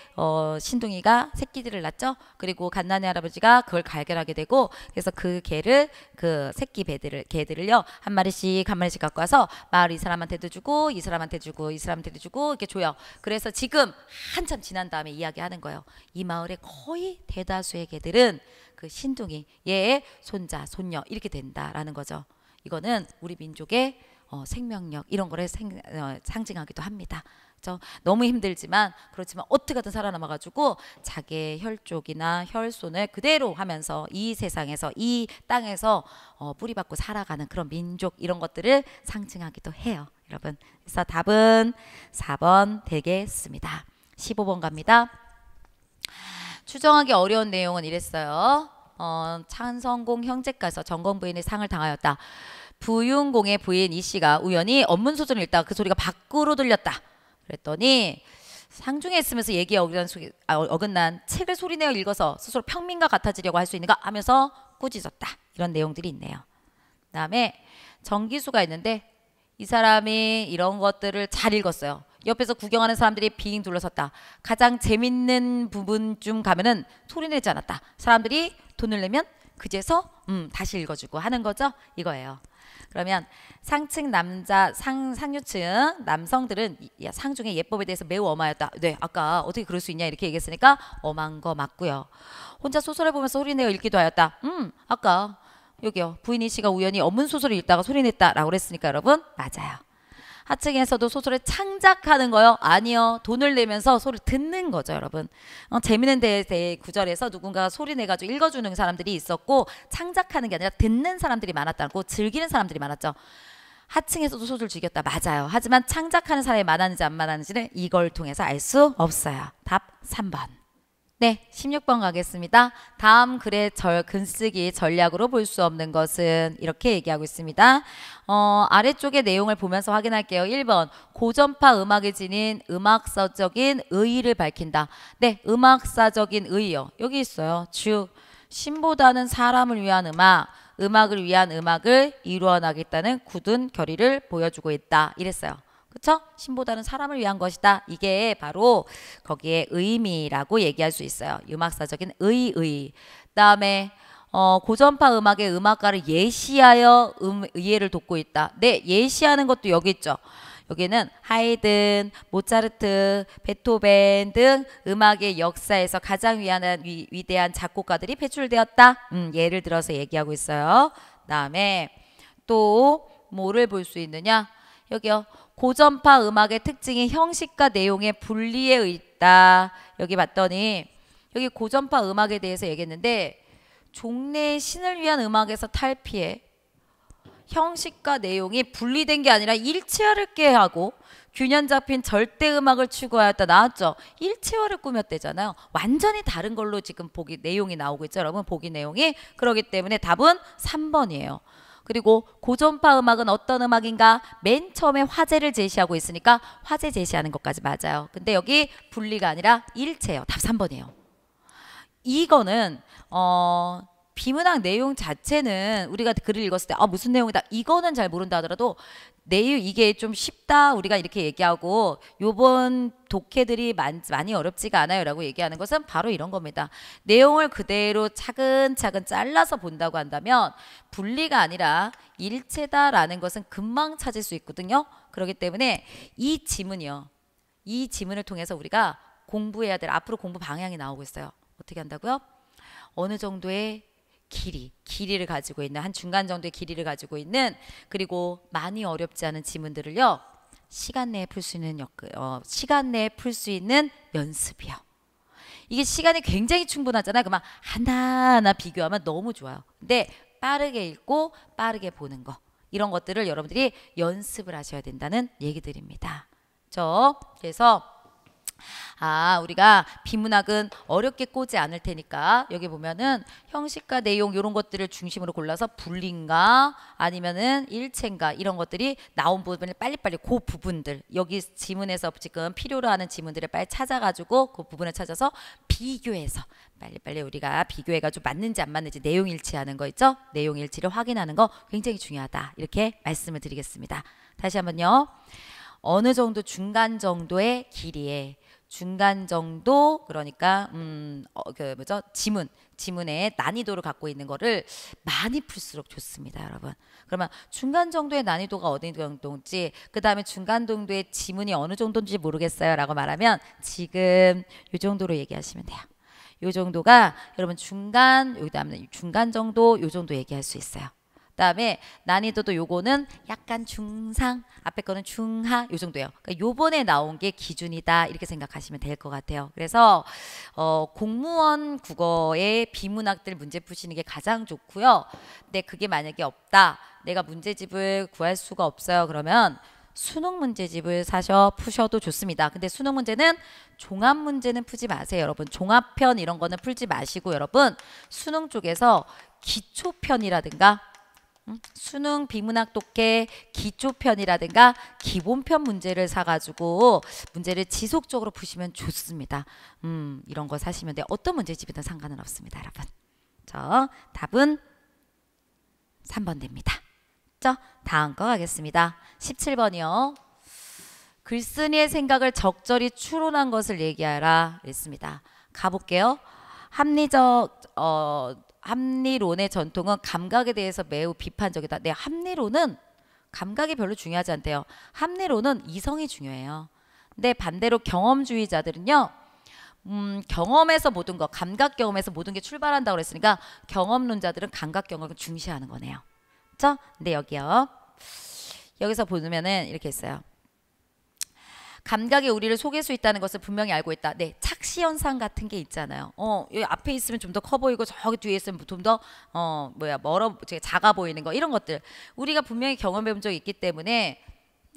신둥이가 새끼들을 낳죠. 그리고 갓난이 할아버지가 그걸 발견하게 되고 그래서 그 개를 그 새끼 개들을요 한 마리씩 갖고 와서 마을 이 사람한테도 주고 이 사람한테 주고 이 사람한테도 주고 이렇게 줘요. 그래서 지금 한참 지난 다음에 이야기하는 거예요. 이 마을의 거의 대다수의 개들은 그 신둥이 얘의 손자 손녀 이렇게 된다라는 거죠. 이거는 우리 민족의 생명력 이런 거를 상징하기도 합니다. 너무 힘들지만 그렇지만 어떻게든 살아남아가지고 자기의 혈족이나 혈손을 그대로 하면서 이 세상에서 이 땅에서 뿌리박고 살아가는 그런 민족 이런 것들을 상징하기도 해요. 여러분 그래서 답은 4번 되겠습니다. 15번 갑니다. 추정하기 어려운 내용은 이랬어요. 찬성공 형제가서 정공 부인의 상을 당하였다. 부윤공의 부인 이씨가 우연히 언문소설을 읽다가 그 소리가 밖으로 들렸다. 그랬더니 상중에 있으면서 얘기에 어긋난 책을 소리내어 읽어서 스스로 평민과 같아지려고 할 수 있는가 하면서 꾸짖었다. 이런 내용들이 있네요. 그 다음에 정기수가 있는데 이 사람이 이런 것들을 잘 읽었어요. 옆에서 구경하는 사람들이 빙 둘러섰다. 가장 재밌는 부분쯤 가면은 소리내지 않았다. 사람들이 돈을 내면 그제서 다시 읽어주고 하는 거죠. 이거예요. 그러면 상층 상류층 남성들은 상중의 예법에 대해서 매우 엄하였다. 네, 아까 어떻게 그럴 수 있냐 이렇게 얘기했으니까 엄한 거 맞고요. 혼자 소설을 보면서 소리내어 읽기도 하였다. 아까 여기요. 부인이 씨가 우연히 언문 소설을 읽다가 소리냈다라고 그랬으니까 여러분 맞아요. 하층에서도 소설을 창작하는 거요? 아니요. 돈을 내면서 소리를 듣는 거죠, 여러분. 재미있는 구절에서 누군가가 소리 내가지고 읽어주는 사람들이 있었고 창작하는 게 아니라 듣는 사람들이 많았다고 즐기는 사람들이 많았죠. 하층에서도 소설을 즐겼다. 맞아요. 하지만 창작하는 사람이 많았는지 안 많았는지는 이걸 통해서 알 수 없어요. 답 3번. 네, 16번 가겠습니다. 다음 글의 글쓰기 전략으로 볼 수 없는 것은 이렇게 얘기하고 있습니다. 아래쪽의 내용을 보면서 확인할게요. 1번 고전파 음악이 지닌 음악사적인 의의를 밝힌다. 네, 음악사적인 의의요. 여기 있어요. 즉 신보다는 사람을 위한 음악을 위한 음악을 이루어나겠다는 굳은 결의를 보여주고 있다. 이랬어요. 그쵸? 신보다는 사람을 위한 것이다. 이게 바로 거기에 의미라고 얘기할 수 있어요. 음악사적인 의의. 그다음에 고전파 음악의 음악가를 예시하여 이해를 돕고 있다. 네, 예시하는 것도 여기 있죠. 여기는 하이든, 모차르트, 베토벤 등 음악의 역사에서 가장 위대한 작곡가들이 배출되었다. 예를 들어서 얘기하고 있어요. 그다음에 또 뭐를 볼 수 있느냐? 여기요. 고전파 음악의 특징이 형식과 내용의 분리에 있다. 여기 봤더니 여기 고전파 음악에 대해서 얘기했는데 종래의 신을 위한 음악에서 탈피해 형식과 내용이 분리된 게 아니라 일체화를 하고 균형 잡힌 절대 음악을 추구하였다 나왔죠. 일체화를 꾸몄대잖아요. 완전히 다른 걸로 지금 보기 내용이 나오고 있죠. 여러분 보기 내용이. 그렇기 때문에 답은 3번이에요. 그리고 고전파 음악은 어떤 음악인가? 맨 처음에 화제를 제시하고 있으니까 화제 제시하는 것까지 맞아요. 근데 여기 분리가 아니라 일체예요. 답 3번이에요. 이거는 비문학 내용 자체는 우리가 글을 읽었을 때 무슨 내용이다 이거는 잘 모른다 하더라도 내용 이게 좀 쉽다 우리가 이렇게 얘기하고 요번 독해들이 많이 어렵지가 않아요 라고 얘기하는 것은 바로 이런 겁니다. 내용을 그대로 차근차근 잘라서 본다고 한다면 분리가 아니라 일체다라는 것은 금방 찾을 수 있거든요. 그렇기 때문에 이 지문이요. 이 지문을 통해서 우리가 공부해야 될 앞으로 공부 방향이 나오고 있어요. 어떻게 한다고요? 어느 정도의 길이를 가지고 있는 한 중간 정도의 길이를 가지고 있는 그리고 많이 어렵지 않은 지문들을요 시간 내에 풀 수 있는 시간 내에 풀 수 있는 연습이요. 이게 시간이 굉장히 충분하잖아요. 그러면 하나하나 비교하면 너무 좋아요. 근데 빠르게 읽고 빠르게 보는 거 이런 것들을 여러분들이 연습을 하셔야 된다는 얘기들입니다. 그래서 우리가 비문학은 어렵게 꼬지 않을 테니까 여기 보면은 형식과 내용 이런 것들을 중심으로 골라서 분리인가 아니면은 일체인가 이런 것들이 나온 부분을 빨리빨리 그 부분들 여기 지문에서 지금 필요로 하는 지문들을 빨리 찾아가지고 그 부분을 찾아서 비교해서 빨리빨리 우리가 비교해가지고 맞는지 안 맞는지 내용 일치하는 거 있죠? 내용 일치를 확인하는 거 굉장히 중요하다 이렇게 말씀을 드리겠습니다. 다시 한번요. 어느 정도 중간 정도의 길이에 중간 정도 그러니까 지문의 난이도를 갖고 있는 거를 많이 풀수록 좋습니다, 여러분. 그러면 중간 정도의 난이도가 어느 정도인지 그 다음에 중간 정도의 지문이 어느 정도인지 모르겠어요 라고 말하면 지금 이 정도로 얘기하시면 돼요. 이 정도가 여러분 중간 정도 이 정도 얘기할 수 있어요. 그다음에 난이도도 요거는 약간 중상 앞에 거는 중하 요 정도예요. 그러니까 요번에 나온 게 기준이다 이렇게 생각하시면 될 것 같아요. 그래서 공무원 국어의 비문학들 문제 푸시는 게 가장 좋고요. 근데 그게 만약에 없다 내가 문제집을 구할 수가 없어요 그러면 수능 문제집을 사셔 푸셔도 좋습니다. 근데 수능 문제는 종합 문제는 풀지 마세요 여러분. 종합편 이런 거는 풀지 마시고 여러분 수능 쪽에서 기초편이라든가 수능 비문학 독해 기초편이라든가 기본편 문제를 사가지고 문제를 지속적으로 푸시면 좋습니다. 이런 거 사시면 돼요. 어떤 문제집이든 상관은 없습니다 여러분. 답은 3번 됩니다. 다음 거 가겠습니다. 17번이요. 글쓴이의 생각을 적절히 추론한 것을 얘기하라 했습니다. 가볼게요. 합리론의 전통은 감각에 대해서 매우 비판적이다. 네, 합리론은 감각이 별로 중요하지 않대요. 합리론은 이성이 중요해요. 근데 반대로 경험주의자들은요. 경험에서 모든 거, 감각 경험에서 모든 게 출발한다고 그랬으니까 경험론자들은 감각 경험을 중시하는 거네요. 그렇죠? 근데 여기서 보면은 이렇게 있어요. 감각이 우리를 속일 수 있다는 것을 분명히 알고 있다. 네, 착시현상 같은 게 있잖아요. 여기 앞에 있으면 좀 더 커 보이고 저기 뒤에 있으면 좀 더 작아 보이는 거 이런 것들 우리가 분명히 경험해 본 적이 있기 때문에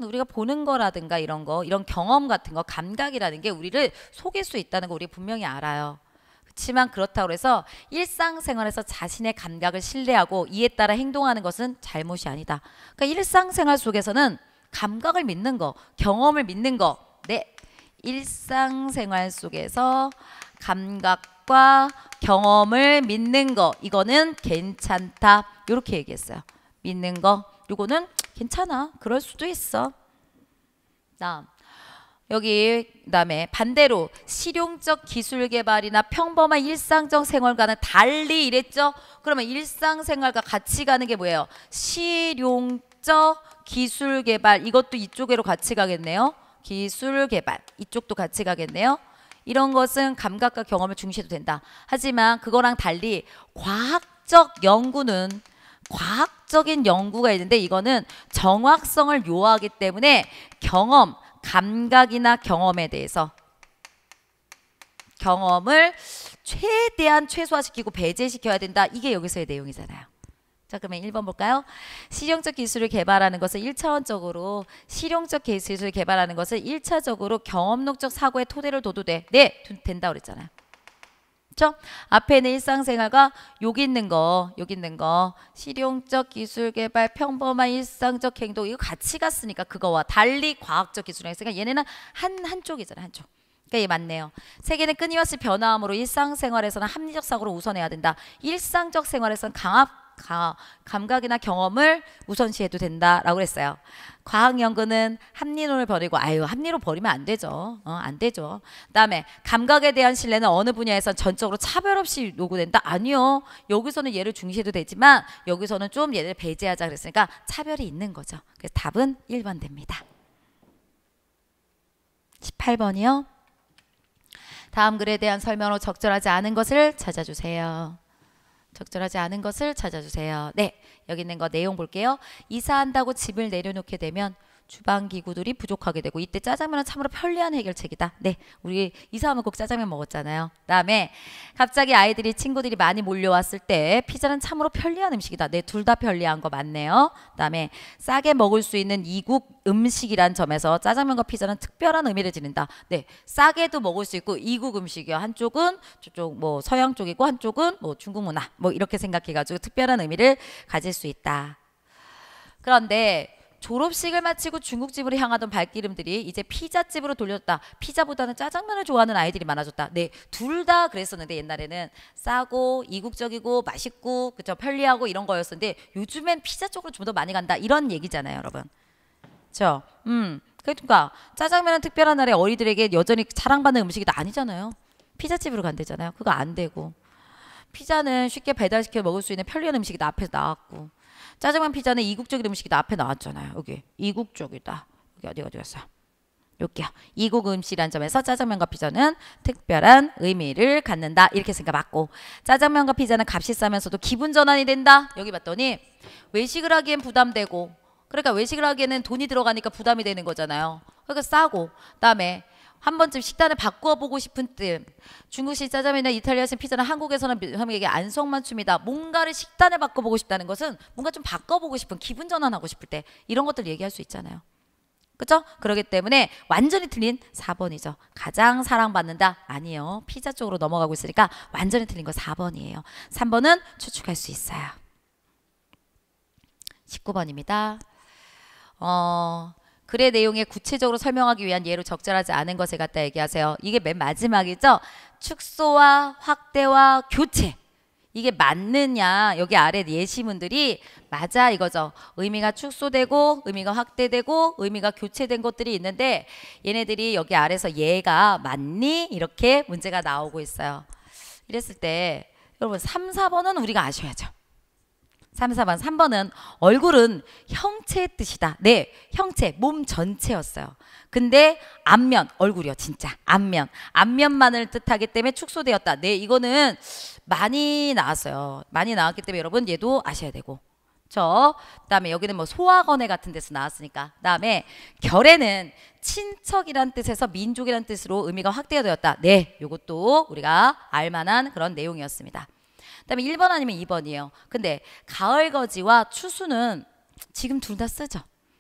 우리가 보는 거라든가 이런 경험 같은 거 감각이라는 게 우리를 속일 수 있다는 거 우리 분명히 알아요. 그렇지만 그렇다고 해서 일상생활에서 자신의 감각을 신뢰하고 이에 따라 행동하는 것은 잘못이 아니다. 그러니까 일상생활 속에서는 감각을 믿는 거, 경험을 믿는 거. 네, 일상생활 속에서 감각과 경험을 믿는 거 이거는 괜찮다. 이렇게 얘기했어요. 믿는 거, 이거는 괜찮아. 그럴 수도 있어. 다음, 여기 그다음에 반대로 실용적 기술 개발이나 평범한 일상적 생활과는 달리 이랬죠. 그러면 일상생활과 같이 가는 게 뭐예요? 실용적 기술 개발, 이것도 이쪽으로 같이 가겠네요. 기술 개발, 이쪽도 같이 가겠네요. 이런 것은 감각과 경험을 중시해도 된다. 하지만 그거랑 달리 과학적 연구는, 과학적인 연구가 있는데 이거는 정확성을 요하기 때문에 경험, 감각이나 경험에 대해서 경험을 최대한 최소화시키고 배제시켜야 된다. 이게 여기서의 내용이잖아요. 자, 그러면 1번 볼까요? 실용적 기술을 개발하는 것을 1차원적으로, 실용적 기술을 개발하는 것을 1차적으로 경험론적 사고의 토대를 둬도 돼. 네, 된다고 그랬잖아요. 그렇죠? 앞에는 일상생활과 여기 있는 거 실용적 기술 개발, 평범한 일상적 행동, 이거 같이 갔으니까 그거와 달리 과학적 기술을 했으니까 얘네는 한쪽이잖아요. 한쪽. 그러니까 얘 맞네요. 세계는 끊임없이 변화함으로 일상생활에서는 합리적 사고를 우선해야 된다. 일상적 생활에서는 감각이나 경험을 우선시해도 된다라고 그랬어요. 과학 연구는 합리론을 버리고, 합리로 버리면 안 되죠. 안 되죠. 그다음에 감각에 대한 신뢰는 어느 분야에선 전적으로 차별 없이 요구된다. 아니요. 여기서는 얘를 중시해도 되지만 여기서는 좀 얘를 배제하자 그랬으니까 차별이 있는 거죠. 그래서 답은 1번 됩니다. 18번이요. 다음 글에 대한 설명으로 적절하지 않은 것을 찾아주세요. 적절하지 않은 것을 찾아주세요. 네, 여기 있는 거 내용 볼게요. 이사한다고 집을 내려놓게 되면 주방기구들이 부족하게 되고 이때 짜장면은 참으로 편리한 해결책이다. 네, 우리 이사하면 꼭 짜장면 먹었잖아요. 그다음에 갑자기 아이들이 친구들이 많이 몰려왔을 때 피자는 참으로 편리한 음식이다. 네, 둘 다 편리한 거 맞네요. 그다음에 싸게 먹을 수 있는 이국 음식이란 점에서 짜장면과 피자는 특별한 의미를 지닌다. 네, 싸게도 먹을 수 있고 이국 음식이요. 한쪽은 저쪽 뭐 서양 쪽이고 한쪽은 뭐 중국 문화 뭐 이렇게 생각해가지고 특별한 의미를 가질 수 있다. 그런데 졸업식을 마치고 중국집으로 향하던 발길음들이 이제 피자집으로 돌렸다. 피자보다는 짜장면을 좋아하는 아이들이 많아졌다. 네, 둘 다 그랬었는데 옛날에는 싸고 이국적이고 맛있고 그죠, 편리하고 이런 거였었는데 요즘엔 피자 쪽으로 좀 더 많이 간다. 이런 얘기잖아요, 여러분. 그렇죠? 그러니까 짜장면은 특별한 날에 어린이들에게 여전히 사랑받는 음식이 아니잖아요. 피자집으로 간대잖아요. 그거 안 되고. 피자는 쉽게 배달시켜 먹을 수 있는 편리한 음식이 앞에서 나왔고. 짜장면 피자는 이국적인 음식이 앞에 나왔잖아요. 여기 이국적이다. 여기 어디였어? 여기요. 이국 음식이란 점에서 짜장면과 피자는 특별한 의미를 갖는다. 이렇게 생각 맞고, 짜장면과 피자는 값이 싸면서도 기분 전환이 된다. 여기 봤더니 외식을 하기엔 부담되고, 그러니까 외식을 하기에는 돈이 들어가니까 부담이 되는 거잖아요. 그러니까 싸고, 그다음에 한 번쯤 식단을 바꾸어 보고 싶은 뜸. 중국식 짜장면이나 이탈리아식 피자는 한국에서는 이게 안성맞춤이다. 뭔가를 식단을 바꿔보고 싶다는 것은 뭔가 좀 바꿔보고 싶은, 기분 전환하고 싶을 때 이런 것들 얘기할 수 있잖아요. 그렇죠? 그렇기 때문에 완전히 틀린 4번이죠. 가장 사랑받는다? 아니요. 피자 쪽으로 넘어가고 있으니까 완전히 틀린 거 4번이에요. 3번은 추측할 수 있어요. 19번입니다. 글의 내용에 구체적으로 설명하기 위한 예로 적절하지 않은 것에 갖다 얘기하세요. 이게 맨 마지막이죠. 축소와 확대와 교체. 이게 맞느냐. 여기 아래 예시문들이 맞아 이거죠. 의미가 축소되고 의미가 확대되고 의미가 교체된 것들이 있는데 얘네들이 여기 아래서 얘가 맞니? 이렇게 문제가 나오고 있어요. 이랬을 때 여러분 3, 4번은 우리가 아셔야죠. 3, 4번. 3번은 얼굴은 형체의 뜻이다. 네, 형체, 몸 전체였어요. 근데 앞면, 얼굴이요, 진짜. 앞면만을 뜻하기 때문에 축소되었다. 네, 이거는 많이 나왔어요. 많이 나왔기 때문에 여러분 얘도 아셔야 되고. 그다음에 여기는 뭐 소학원에 같은 데서 나왔으니까. 그다음에 결에는 친척이란 뜻에서 민족이란 뜻으로 의미가 확대되었다. 네, 이것도 우리가 알만한 그런 내용이었습니다. 그다음에 1번 아니면 2번이에요. 근데 가을거지와 추수는 지금 둘 다 쓰죠.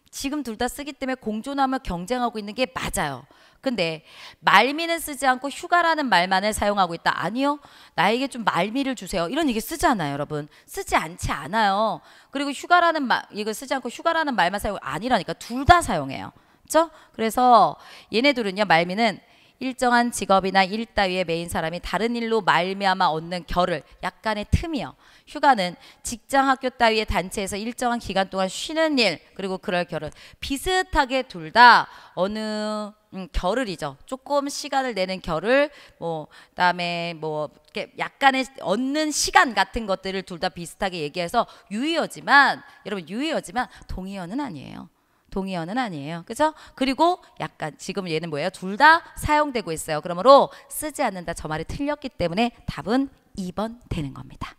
지금 둘 다 쓰기 때문에 공존하며 경쟁하고 있는 게 맞아요. 근데 말미는 쓰지 않고 휴가라는 말만을 사용하고 있다. 아니요. 나에게 좀 말미를 주세요. 이런 얘기 쓰잖아요, 여러분. 쓰지 않지 않아요. 그리고 휴가라는 말, 이거 쓰지 않고 휴가라는 말만 사용, 아니라니까. 둘 다 사용해요. 그렇죠? 그래서 얘네들은요, 말미는 일정한 직업이나 일 따위의 메인 사람이 다른 일로 말미암아 얻는 겨를, 약간의 틈이요. 휴가는 직장, 학교 따위의 단체에서 일정한 기간 동안 쉬는 일, 그리고 그럴 겨를. 비슷하게 둘 다 어느 겨를이죠. 조금 시간을 내는 겨를, 뭐 그다음에 뭐 이렇게 약간의 얻는 시간 같은 것들을 둘 다 비슷하게 얘기해서 유의어지만, 여러분 유의어지만 동의어는 아니에요. 동의어는 아니에요. 그죠? 그리고 약간 지금 얘는 뭐예요? 둘 다 사용되고 있어요. 그러므로 쓰지 않는다. 저 말이 틀렸기 때문에 답은 2번 되는 겁니다.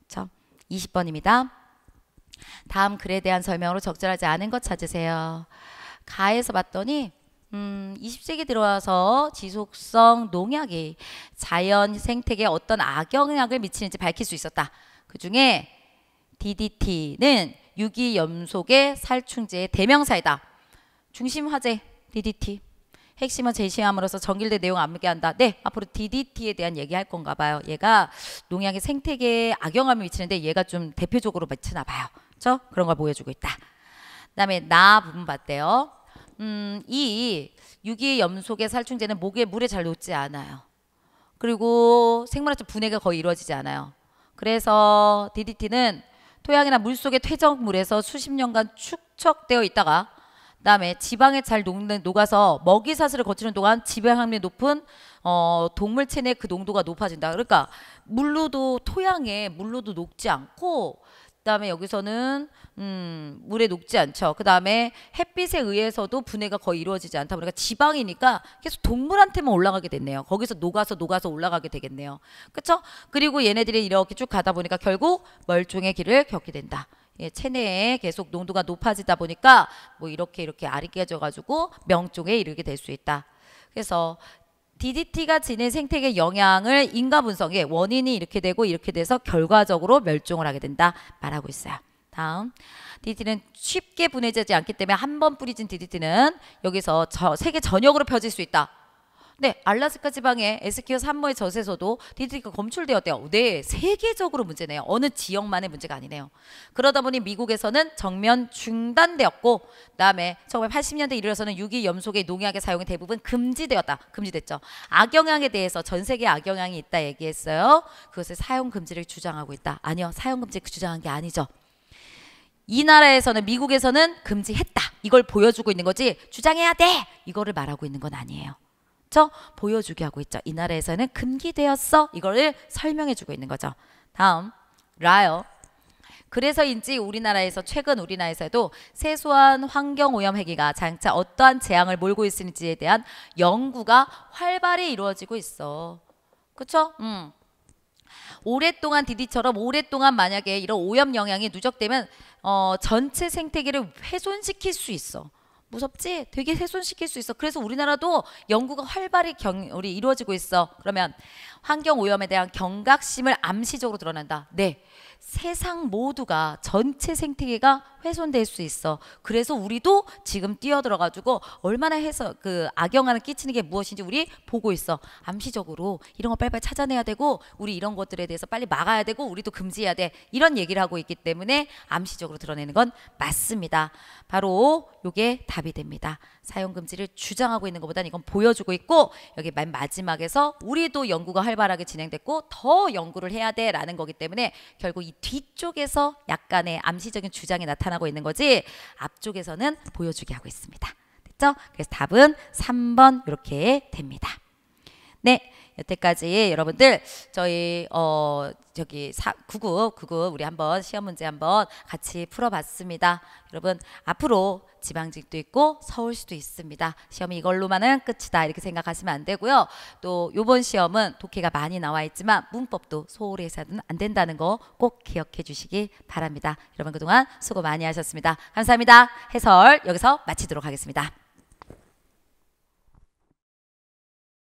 그렇죠? 20번입니다. 다음 글에 대한 설명으로 적절하지 않은 것 찾으세요. 가에서 봤더니 20세기 들어와서 지속성 농약이 자연 생태계에 어떤 악영향을 미치는지 밝힐 수 있었다. 그 중에 DDT는 유기염속의 살충제의 대명사이다. 중심 화제 DDT. 핵심은 제시함으로써 정길된 내용 암기한다. 네, 앞으로 DDT에 대한 얘기할 건가 봐요. 얘가 농약의 생태계에 악영향을 미치는데 얘가 좀 대표적으로 미치나 봐요. 그렇죠? 그런 걸 보여주고 있다. 그다음에 나 부분 봤대요. 이 유기염속의 살충제는 물에 잘 녹지 않아요. 그리고 생물학적 분해가 거의 이루어지지 않아요. 그래서 DDT는 토양이나 물속의 퇴적물에서 수십 년간 축적되어 있다가 그다음에 지방에 잘 녹아서 먹이 사슬을 거치는 동안 지방함량이 높은 동물 체내 그 농도가 높아진다. 그러니까 물로도, 토양에 물로도 녹지 않고, 그다음에 여기서는 물에 녹지 않죠. 그다음에 햇빛에 의해서도 분해가 거의 이루어지지 않다 보니까 지방이니까 계속 동물한테만 올라가게 됐네요. 거기서 녹아서 올라가게 되겠네요. 그렇죠? 그리고 얘네들이 이렇게 쭉 가다 보니까 결국 멸종의 길을 겪게 된다. 예, 체내에 계속 농도가 높아지다 보니까 뭐 이렇게 알이 깨져가지고 명종에 이르게 될 수 있다. 그래서 DDT가 지닌 생태계 영향을 인과 분석에 원인이 이렇게 되고 이렇게 돼서 결과적으로 멸종을 하게 된다 말하고 있어요. 다음, DDT는 쉽게 분해되지 않기 때문에 한 번 뿌려진 DDT는 여기서 세계 전역으로 펴질 수 있다. 네, 알라스카 지방의 에스키오 산모의 젖에서도 DDT가 검출되었대요. 네, 세계적으로 문제네요. 어느 지역만의 문제가 아니네요. 그러다 보니 미국에서는 정면 중단되었고, 그다음에 1980년대 이르러서는 유기염속의 농약의 사용이 대부분 금지됐죠. 악영향에 대해서 전 세계에 악영향이 있다 얘기했어요. 그것을 사용 금지를 주장하고 있다. 아니요, 사용 금지 주장한 게 아니죠. 이 나라에서는, 미국에서는 금지했다. 이걸 보여주고 있는 거지 주장해야 돼 이거를 말하고 있는 건 아니에요. 보여주게 하고 있죠. 이 나라에서는 금기되었어. 이거를 설명해주고 있는 거죠. 다음, 라요. 그래서인지 최근 우리나라에서도 세소한 환경오염 해기가 장차 어떠한 재앙을 몰고 있는지에 대한 연구가 활발히 이루어지고 있어. 그쵸? 오랫동안 DDT처럼 오랫동안 만약에 이런 오염 영향이 누적되면 전체 생태계를 훼손시킬 수 있어. 무섭지? 되게 훼손시킬 수 있어. 그래서 우리나라도 연구가 활발히 이루어지고 있어. 그러면 환경오염에 대한 경각심을 암시적으로 드러낸다. 네, 세상 모두가, 전체 생태계가 훼손될 수 있어. 그래서 우리도 지금 뛰어들어가지고 얼마나 악영향을 끼치는 게 무엇인지 우리 보고 있어. 암시적으로 이런 거 빨리빨리 찾아내야 되고, 우리 이런 것들에 대해서 빨리 막아야 되고, 우리도 금지해야 돼. 이런 얘기를 하고 있기 때문에 암시적으로 드러내는 건 맞습니다. 바로 요게 답이 됩니다. 사용금지를 주장하고 있는 것보다는 이건 보여주고 있고, 여기 맨 마지막에서 우리도 연구가 활발하게 진행됐고 더 연구를 해야 돼 라는 거기 때문에 결국 이 뒤쪽에서 약간의 암시적인 주장이 나타나고 있는 거지, 앞쪽에서는 보여주게 하고 있습니다. 됐죠? 그래서 답은 3번 이렇게 됩니다. 네, 여태까지 여러분들 저희 구급 우리 한번 시험 문제 한번 같이 풀어봤습니다. 여러분 앞으로 지방직도 있고 서울시도 있습니다. 시험이 이걸로만은 끝이다 이렇게 생각하시면 안 되고요. 또 이번 시험은 독해가 많이 나와 있지만 문법도 소홀히 해서는 안 된다는 거 꼭 기억해 주시기 바랍니다. 여러분 그동안 수고 많이 하셨습니다. 감사합니다. 해설 여기서 마치도록 하겠습니다.